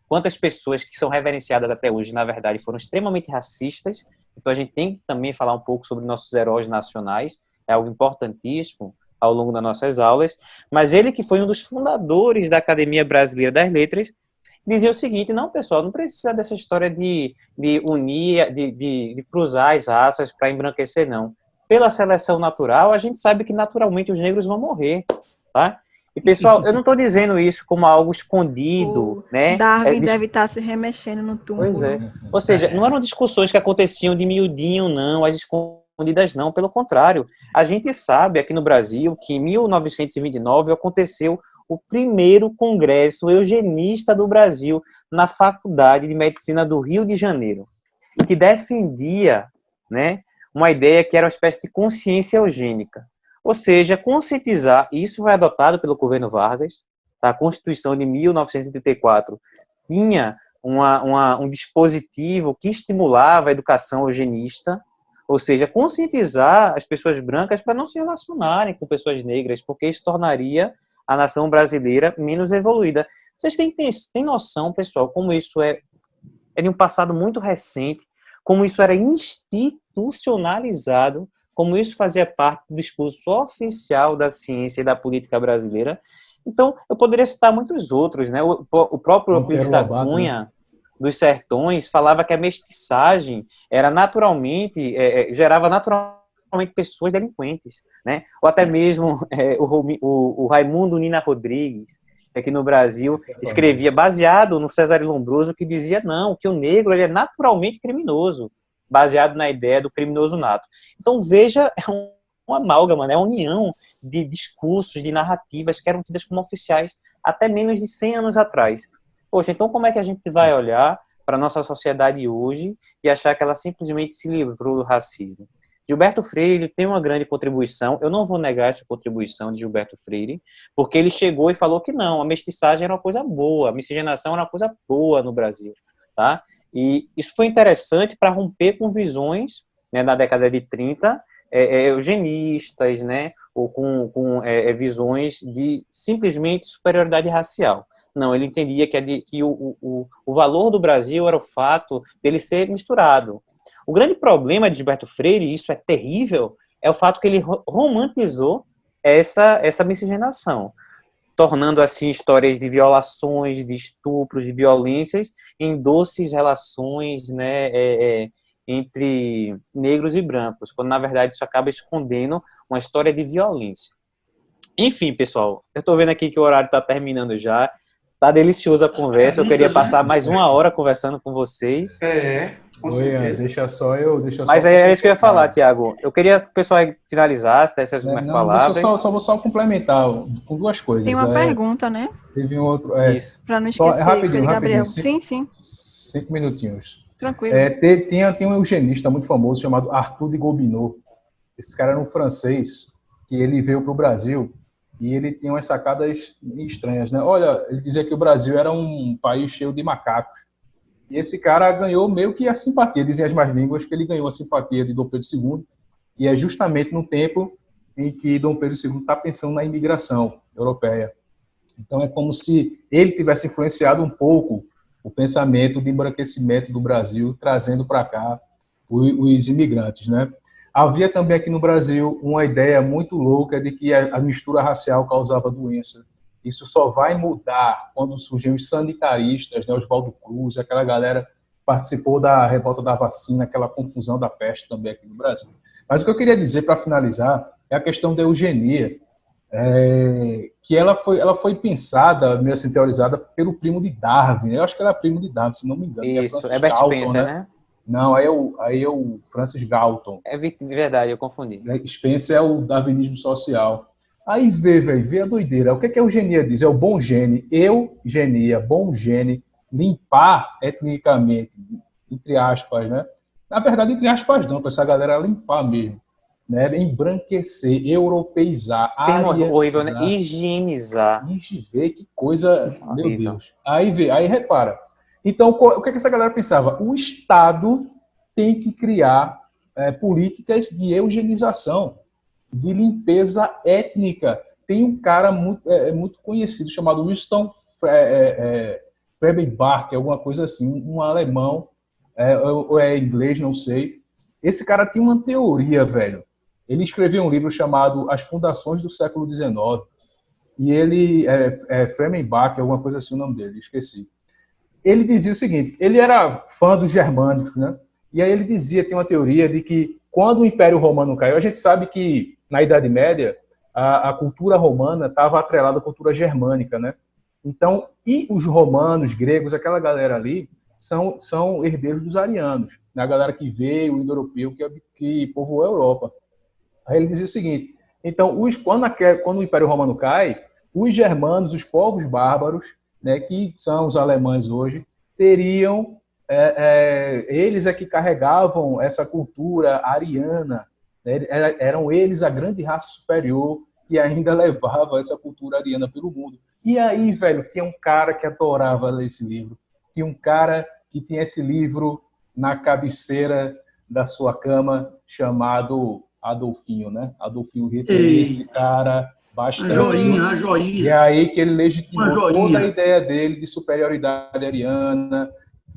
quantas pessoas que são reverenciadas até hoje, na verdade, foram extremamente racistas. Então a gente tem que também falar um pouco sobre nossos heróis nacionais, é algo importantíssimo ao longo das nossas aulas. Mas ele, que foi um dos fundadores da Academia Brasileira das Letras, dizia o seguinte: não, pessoal, não precisa dessa história de unir, de cruzar as raças para embranquecer, não. Pela seleção natural, a gente sabe que naturalmente os negros vão morrer, tá? E, pessoal, eu não estou dizendo isso como algo escondido, né? Darwin deve estar se remexendo no túmulo. Pois é. Ou seja, não eram discussões que aconteciam de miudinho, não, as escondidas, não. Pelo contrário, a gente sabe aqui no Brasil que em 1929 aconteceu o primeiro congresso eugenista do Brasil na Faculdade de Medicina do Rio de Janeiro, que defendia, né, uma ideia que era uma espécie de consciência eugênica. Ou seja, conscientizar, e isso foi adotado pelo governo Vargas, tá? A Constituição de 1934 tinha um dispositivo que estimulava a educação eugenista, ou seja, conscientizar as pessoas brancas para não se relacionarem com pessoas negras, porque isso tornaria a nação brasileira menos evoluída. Vocês têm noção, pessoal, como isso é de um passado muito recente, como isso era institucionalizado, como isso fazia parte do discurso oficial da ciência e da política brasileira. Então, eu poderia citar muitos outros, né? O próprio Euclides da Cunha, dos Sertões, falava que a mestiçagem era gerava naturalmente pessoas delinquentes, né? Ou até mesmo o Raimundo Nina Rodrigues, aqui no Brasil, escrevia baseado no César Lombroso, que dizia não, que o negro ele é naturalmente criminoso, baseado na ideia do criminoso nato. Então, veja, é uma amálgama, né? Uma união de discursos, de narrativas que eram tidas como oficiais até menos de 100 anos atrás. Poxa, então como é que a gente vai olhar para a nossa sociedade hoje e achar que ela simplesmente se livrou do racismo? Gilberto Freire tem uma grande contribuição, eu não vou negar essa contribuição de Gilberto Freire, porque ele chegou e falou que não, a mestiçagem era uma coisa boa, a miscigenação era uma coisa boa no Brasil, tá? E isso foi interessante para romper com visões, né, na década de 30, eugenistas, né, ou com visões de simplesmente superioridade racial. Não, ele entendia que o valor do Brasil era o fato dele ser misturado. O grande problema de Gilberto Freire, e isso é terrível, é o fato que ele romantizou essa miscigenação, tornando assim histórias de violações, de estupros, de violências em doces relações, né, entre negros e brancos, quando na verdade isso acaba escondendo uma história de violência. Enfim, pessoal, eu estou vendo aqui que o horário está terminando já, tá deliciosa a conversa, eu queria passar mais uma hora conversando com vocês. Com certeza. Deixa só. Mas é isso que eu ia falar, Tiago. Eu queria que o pessoal finalizasse, desse as últimas palavras. Vou só complementar com duas coisas. Tem uma pergunta, né? Teve um outro. Isso. Para não esquecer, rapidinho, Gabriel. Sim. Sim. 5 minutinhos. Tranquilo. Tem um eugenista muito famoso chamado Arthur de Gobineau. Esse cara era um francês que ele veio para o Brasil e ele tinha umas sacadas estranhas, né? Olha, ele dizia que o Brasil era um país cheio de macacos. E esse cara ganhou meio que a simpatia, dizem as más línguas, que ele ganhou a simpatia de Dom Pedro II, e é justamente no tempo em que Dom Pedro II está pensando na imigração europeia. Então é como se ele tivesse influenciado um pouco o pensamento de embranquecimento do Brasil, trazendo para cá os imigrantes, né? Havia também aqui no Brasil uma ideia muito louca de que a mistura racial causava doença. Isso só vai mudar quando surgem os sanitaristas, né, Oswaldo Cruz, aquela galera que participou da revolta da vacina, aquela confusão da peste também aqui no Brasil. Mas o que eu queria dizer, para finalizar, é a questão da eugenia, que ela foi pensada, meio assim, teorizada pelo primo de Darwin. Eu acho que era primo de Darwin, se não me engano. Isso, é Herbert Spencer, né? Não, aí é o Francis Galton. É verdade, eu confundi. Spencer é o darwinismo social. Aí vê a doideira. O que a eugenia diz? É o bom gene, eugenia, bom gene, limpar etnicamente, entre aspas, né? Na verdade, entre aspas não, para essa galera limpar mesmo, né? Embranquecer, europeizar, horrível, né? Higienizar. Vê que coisa, meu Deus. Aí repara. Então, o que essa galera pensava? O Estado tem que criar políticas de eugenização, de limpeza étnica. Tem um cara muito conhecido chamado Winston Freiberg, alguma coisa assim, um alemão, ou é inglês, não sei. Esse cara tinha uma teoria, velho. Ele escreveu um livro chamado As Fundações do Século XIX, e ele, Freiberg, alguma coisa assim o nome dele, esqueci. Ele dizia o seguinte, ele era fã dos germânicos, né? E aí ele dizia, tem uma teoria de que quando o Império Romano caiu, a gente sabe que na Idade Média a cultura romana estava atrelada à cultura germânica, né? Então, e os romanos, gregos, aquela galera ali, são herdeiros dos arianos, né? A galera que veio, o indo-europeu, que povoou a Europa. Aí ele dizia o seguinte, então, quando o Império Romano cai, os germanos, os povos bárbaros, né, que são os alemães hoje, teriam, eles é que carregavam essa cultura ariana, né, eram eles a grande raça superior que ainda levava essa cultura ariana pelo mundo. E aí, velho, tinha um cara que adorava ler esse livro, tinha um cara que tinha esse livro na cabeceira da sua cama, chamado Adolfinho, né? Adolfinho Hitler, esse cara bastante. A joinha. E é aí que ele legitimou toda a ideia dele de superioridade ariana,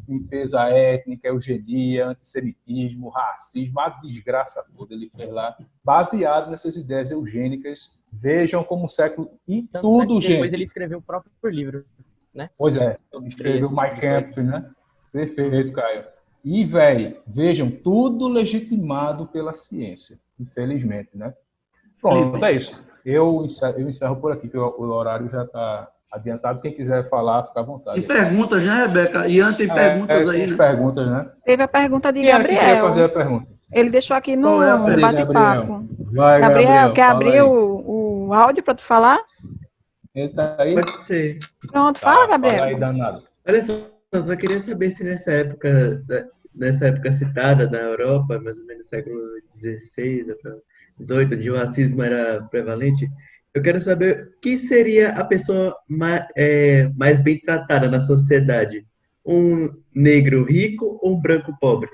limpeza étnica, eugenia, antissemitismo, racismo, a desgraça toda ele fez lá, baseado nessas ideias eugênicas. Vejam como o século... E Tanto tudo, que depois ele escreveu o próprio livro, né? Pois é, ele escreveu Mein Kampf, né? Perfeito, Caio. E, velho, vejam, tudo legitimado pela ciência, infelizmente, né? Pronto, é isso. Eu encerro por aqui, que o horário já está adiantado. Quem quiser falar, fica à vontade. Tem perguntas, né, Rebeca? Ian tem perguntas aí, né? Perguntas, né? Teve a pergunta de Quem era que queria Gabriel. fazer a pergunta? Ele deixou aqui no bate-papo. Vai, Gabriel, quer fala abrir aí. o áudio para tu falar? Ele tá aí? Pode ser. Pronto, fala, Gabriel. Fala aí, danado. Olha só, eu só queria saber se nessa época citada na Europa, mais ou menos século XVI até XVIII, onde o racismo era prevalente, eu quero saber o que seria a pessoa mais bem tratada na sociedade? Um negro rico ou um branco pobre?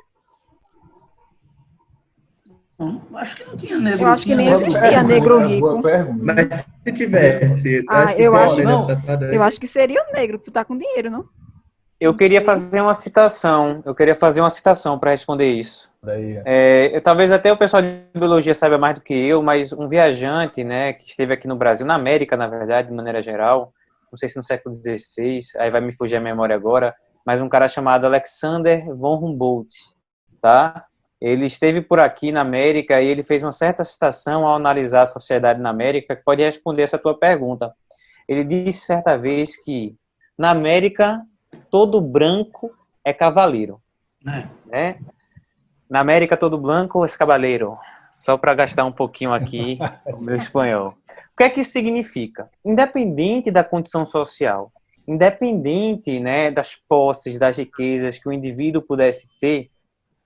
Não, acho que não tinha negro. Eu acho que nem tinha existia negro rico. Mas se tivesse, Eu acho que seria o negro, porque tá com dinheiro, não? Eu queria fazer uma citação. Para responder isso. Talvez até o pessoal de biologia saiba mais do que eu, mas um viajante, né, que esteve aqui no Brasil, na América, na verdade, de maneira geral, não sei se no século XVI, aí vai me fugir a memória agora, mas um cara chamado Alexander von Humboldt, tá? Ele esteve por aqui na América e ele fez uma certa citação ao analisar a sociedade na América que pode responder essa tua pergunta. Ele disse certa vez que na América todo branco é cavaleiro, né? Na América todo branco é cavaleiro. Só para gastar um pouquinho aqui o meu espanhol. O que é que isso significa? Independente da condição social, independente, né, das posses, das riquezas que o indivíduo pudesse ter,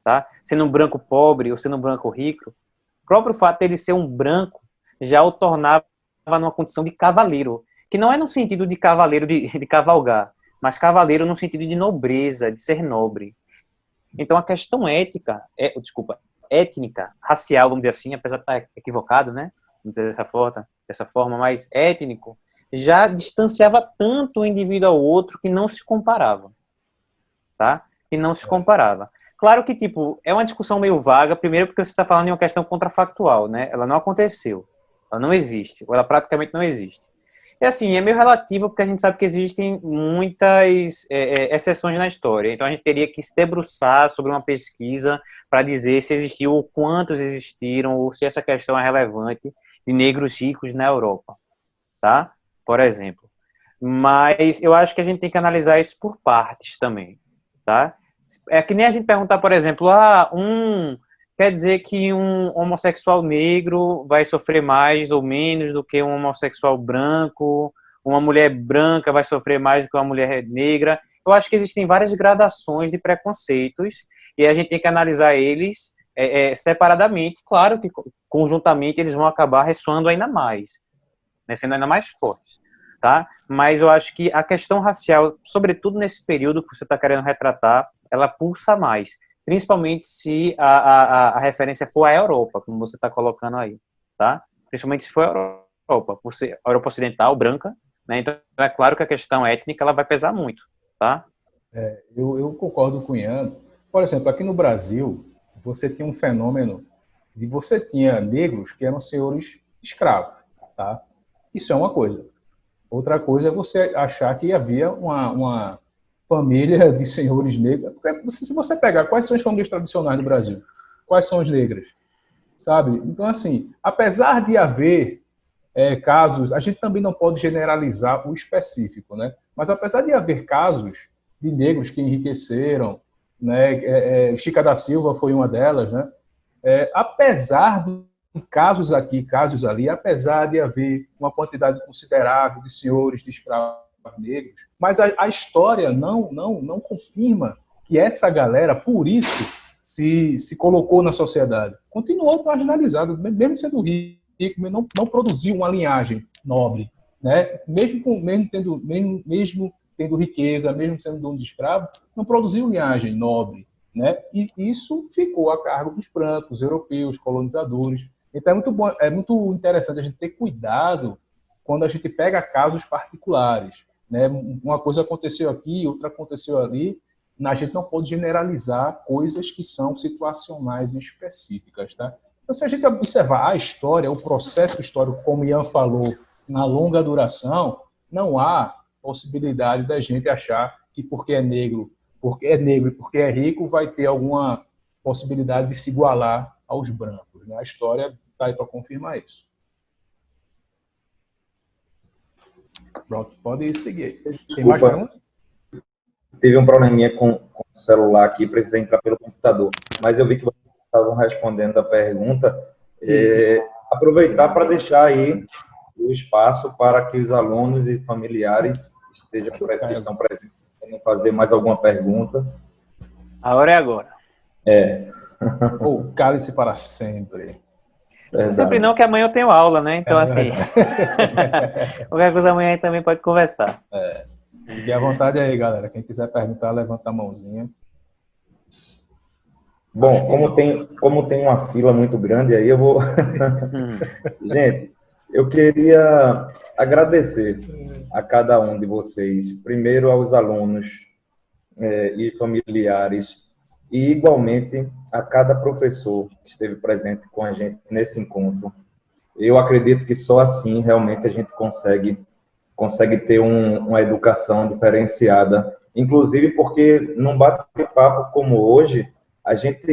tá? Sendo um branco pobre ou sendo um branco rico, o próprio fato dele ser um branco já o tornava numa condição de cavaleiro, que não é no sentido de cavaleiro de cavalgar, mas cavaleiro no sentido de nobreza, de ser nobre. Então a questão étnica, racial, vamos dizer assim, apesar de estar equivocado, né? Vamos dizer dessa forma, mas étnico, já distanciava tanto o indivíduo ao outro que não se comparava, tá? Que não se comparava. Claro que, tipo, é uma discussão meio vaga, primeiro porque você está falando em uma questão contrafactual, né? Ela não aconteceu, ela não existe, ou ela praticamente não existe. E assim, é meio relativo porque a gente sabe que existem muitas exceções na história, então a gente teria que se debruçar sobre uma pesquisa para dizer se existiu ou quantos existiram, ou se essa questão é relevante de negros ricos na Europa, tá? Por exemplo. Mas eu acho que a gente tem que analisar isso por partes também, tá? É que nem a gente perguntar, por exemplo, quer dizer que um homossexual negro vai sofrer mais ou menos do que um homossexual branco, uma mulher branca vai sofrer mais do que uma mulher negra. Eu acho que existem várias gradações de preconceitos e a gente tem que analisar eles separadamente. Claro que conjuntamente eles vão acabar ressoando ainda mais, né, sendo ainda mais fortes, tá? Mas eu acho que a questão racial, sobretudo nesse período que você está querendo retratar, ela pulsa mais. Principalmente se a referência for a Europa, como você está colocando aí, tá? Principalmente se for a Europa, por ser a Europa ocidental, branca, né? Então é claro que a questão étnica ela vai pesar muito, tá? Eu concordo com o Ian. Por exemplo, aqui no Brasil, você tinha um fenômeno de você tinha negros que eram senhores escravos, tá? Isso é uma coisa. Outra coisa é você achar que havia uma família de senhores negros. Se você pegar quais são as famílias tradicionais do Brasil, quais são as negras, sabe? Então, assim, apesar de haver casos, a gente também não pode generalizar o específico, né? Mas apesar de haver casos de negros que enriqueceram, né? Chica da Silva foi uma delas, né? Apesar casos aqui, casos ali, apesar de haver uma quantidade considerável de senhores de escravos negros, mas a história não confirma que essa galera, por isso, se colocou na sociedade. Continuou marginalizado, mesmo sendo rico, não produziu uma linhagem nobre, né? Mesmo tendo riqueza, mesmo sendo dono de escravo, não produziu linhagem nobre, né? E isso ficou a cargo dos brancos, europeus, colonizadores. Então é muito interessante a gente ter cuidado quando a gente pega casos particulares, né? Uma coisa aconteceu aqui, outra aconteceu ali. A gente não pode generalizar coisas que são situacionais e específicas, tá? Então, se a gente observar a história, o processo histórico, como Ian falou, na longa duração, não há possibilidade da gente achar que porque é negro e porque é rico, vai ter alguma possibilidade de se igualar aos brancos, né? A história está aí para confirmar isso. Pronto, pode seguir. Tem mais perguntas? Teve um probleminha com o celular aqui, precisei entrar pelo computador. Mas eu vi que vocês estavam respondendo a pergunta. Aproveitar para deixar aí o espaço para que os alunos e familiares estão presentes, querem fazer mais alguma pergunta. A hora é agora. Ou cale-se para sempre. Verdade. Sempre não, que amanhã eu tenho aula, né? Então, assim, qualquer coisa amanhã a gente também pode conversar. Fique à vontade aí, galera. Quem quiser perguntar, levanta a mãozinha. Bom, como tem uma fila muito grande aí, eu vou... Gente, eu queria agradecer a cada um de vocês. Primeiro aos alunos e familiares, e igualmente a cada professor que esteve presente com a gente nesse encontro. Eu acredito que só assim realmente a gente consegue ter uma educação diferenciada, inclusive porque num bate-papo como hoje, a gente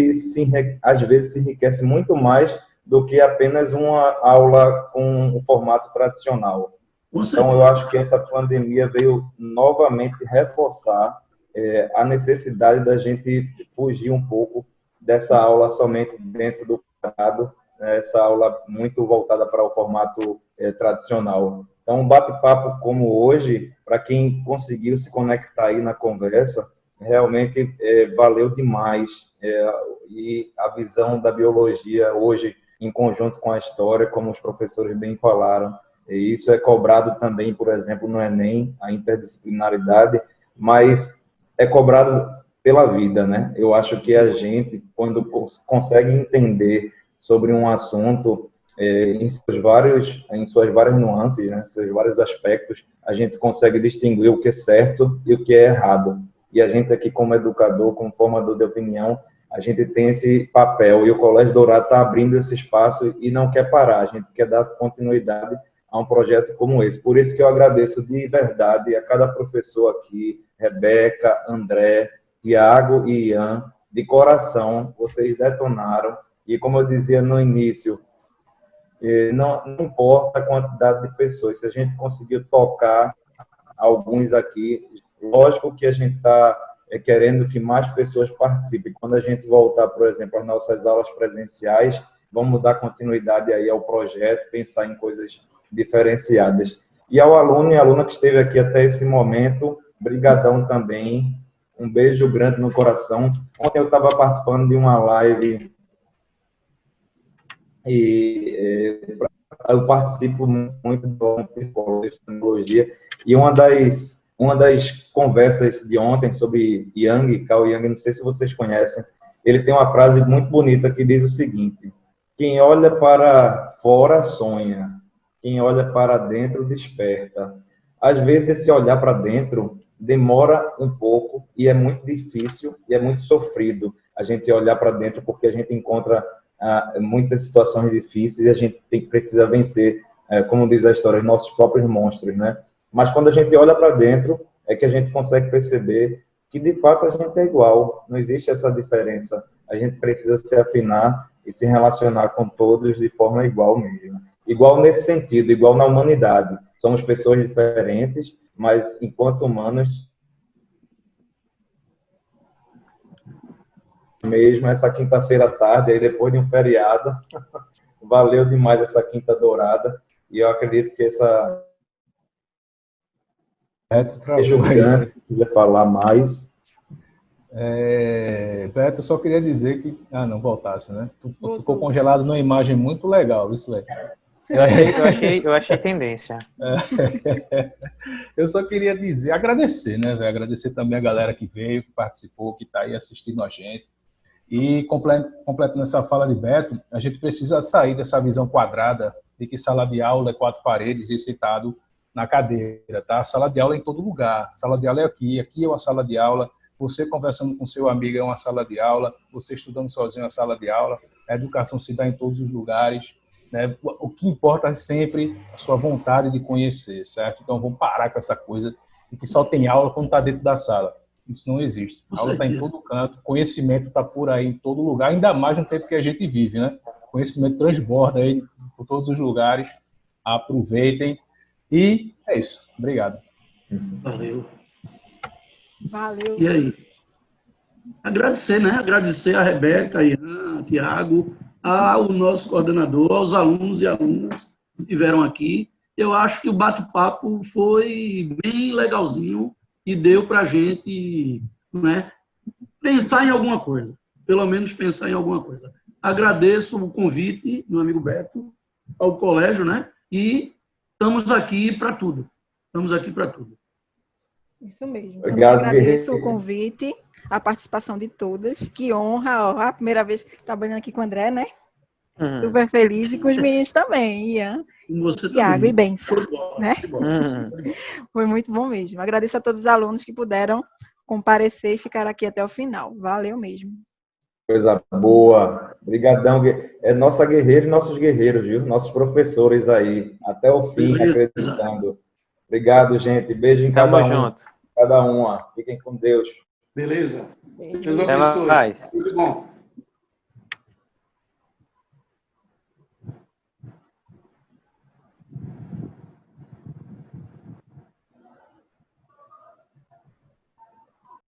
às vezes se enriquece muito mais do que apenas uma aula com um formato tradicional. Então, eu acho que essa pandemia veio novamente reforçar a necessidade da gente fugir um pouco dessa aula somente dentro do quadrado, essa aula muito voltada para o formato tradicional. Então, um bate-papo como hoje, para quem conseguiu se conectar aí na conversa, realmente valeu demais. E a visão da biologia hoje, em conjunto com a história, como os professores bem falaram, e isso é cobrado também, por exemplo, no Enem, a interdisciplinaridade, mas é cobrado pela vida, né? Eu acho que a gente, quando consegue entender sobre um assunto em suas várias nuances, né, seus vários aspectos, a gente consegue distinguir o que é certo e o que é errado. E a gente aqui, como educador, como formador de opinião, a gente tem esse papel, e o Colégio Dourado está abrindo esse espaço e não quer parar, a gente quer dar continuidade a um projeto como esse. Por isso que eu agradeço de verdade a cada professor aqui, Rebeca, André, Tiago e Ian, de coração, vocês detonaram, e como eu dizia no início, não importa a quantidade de pessoas, se a gente conseguiu tocar alguns aqui, lógico que a gente está querendo que mais pessoas participem. Quando a gente voltar, por exemplo, às nossas aulas presenciais, vamos dar continuidade aí ao projeto, pensar em coisas diferenciadas. E ao aluno e aluna que esteve aqui até esse momento, brigadão também, um beijo grande no coração. Ontem eu estava participando de uma live e eu participo muito do psicologia, tecnologia, e uma das conversas de ontem sobre Jung, Carl Jung, não sei se vocês conhecem, ele tem uma frase muito bonita que diz o seguinte: quem olha para fora sonha, quem olha para dentro desperta. Às vezes esse olhar para dentro demora um pouco e é muito difícil e é muito sofrido a gente olhar para dentro, porque a gente encontra muitas situações difíceis e a gente precisa vencer, como diz a história, os nossos próprios monstros, né? Mas quando a gente olha para dentro, é que a gente consegue perceber que, de fato, a gente é igual. Não existe essa diferença. A gente precisa se afinar e se relacionar com todos de forma igual mesmo. Igual nesse sentido, igual na humanidade. Somos pessoas diferentes, mas, enquanto humanos, mesmo essa quinta-feira à tarde, aí depois de um feriado, valeu demais essa Quinta Dourada, e eu acredito que essa... Beto se quiser falar mais... Beto, só queria dizer que... Ah, não, voltasse, né? Tu ficou congelado numa imagem muito legal, isso é. Eu achei tendência. Eu só queria dizer, agradecer, né, velho? Agradecer também a galera que veio, que participou, que está aí assistindo a gente. E, completando essa fala de Beto, a gente precisa sair dessa visão quadrada de que sala de aula é 4 paredes e sentado na cadeira, tá? Sala de aula é em todo lugar. Sala de aula é aqui é uma sala de aula. Você conversando com seu amigo é uma sala de aula. Você estudando sozinho é uma sala de aula. A educação se dá em todos os lugares. Né? O que importa é sempre a sua vontade de conhecer, certo? Então vamos parar com essa coisa de que só tem aula quando está dentro da sala. Isso não existe. A aula está em todo canto, conhecimento está por aí em todo lugar, ainda mais no tempo que a gente vive, né? Conhecimento transborda aí por todos os lugares. Aproveitem. E é isso. Obrigado. Valeu. Valeu. E aí? Agradecer, né? Agradecer a Rebeca, a Ian, a Tiago, ao nosso coordenador, aos alunos e alunas que estiveram aqui. Eu acho que o bate-papo foi bem legalzinho e deu para a gente, né, pensar em alguma coisa, pelo menos pensar em alguma coisa. Agradeço o convite, meu amigo Beto, ao colégio, né? E estamos aqui para tudo. Estamos aqui para tudo. Isso mesmo. Obrigado, agradeço o convite, a participação de todas. Que honra, ó, a primeira vez trabalhando aqui com o André, né? Super feliz, e com os meninos também, Ian, Tiago e Ben, né? Foi muito bom mesmo. Agradeço a todos os alunos que puderam comparecer e ficar aqui até o final. Valeu mesmo. Coisa boa. Obrigadão. É nossa guerreira e nossos guerreiros, viu? Nossos professores aí, até o fim, acreditando. Obrigado, gente. Beijo em cada um. Junto. Cada uma. Fiquem com Deus. Beleza. Deus abençoe. Tudo bom.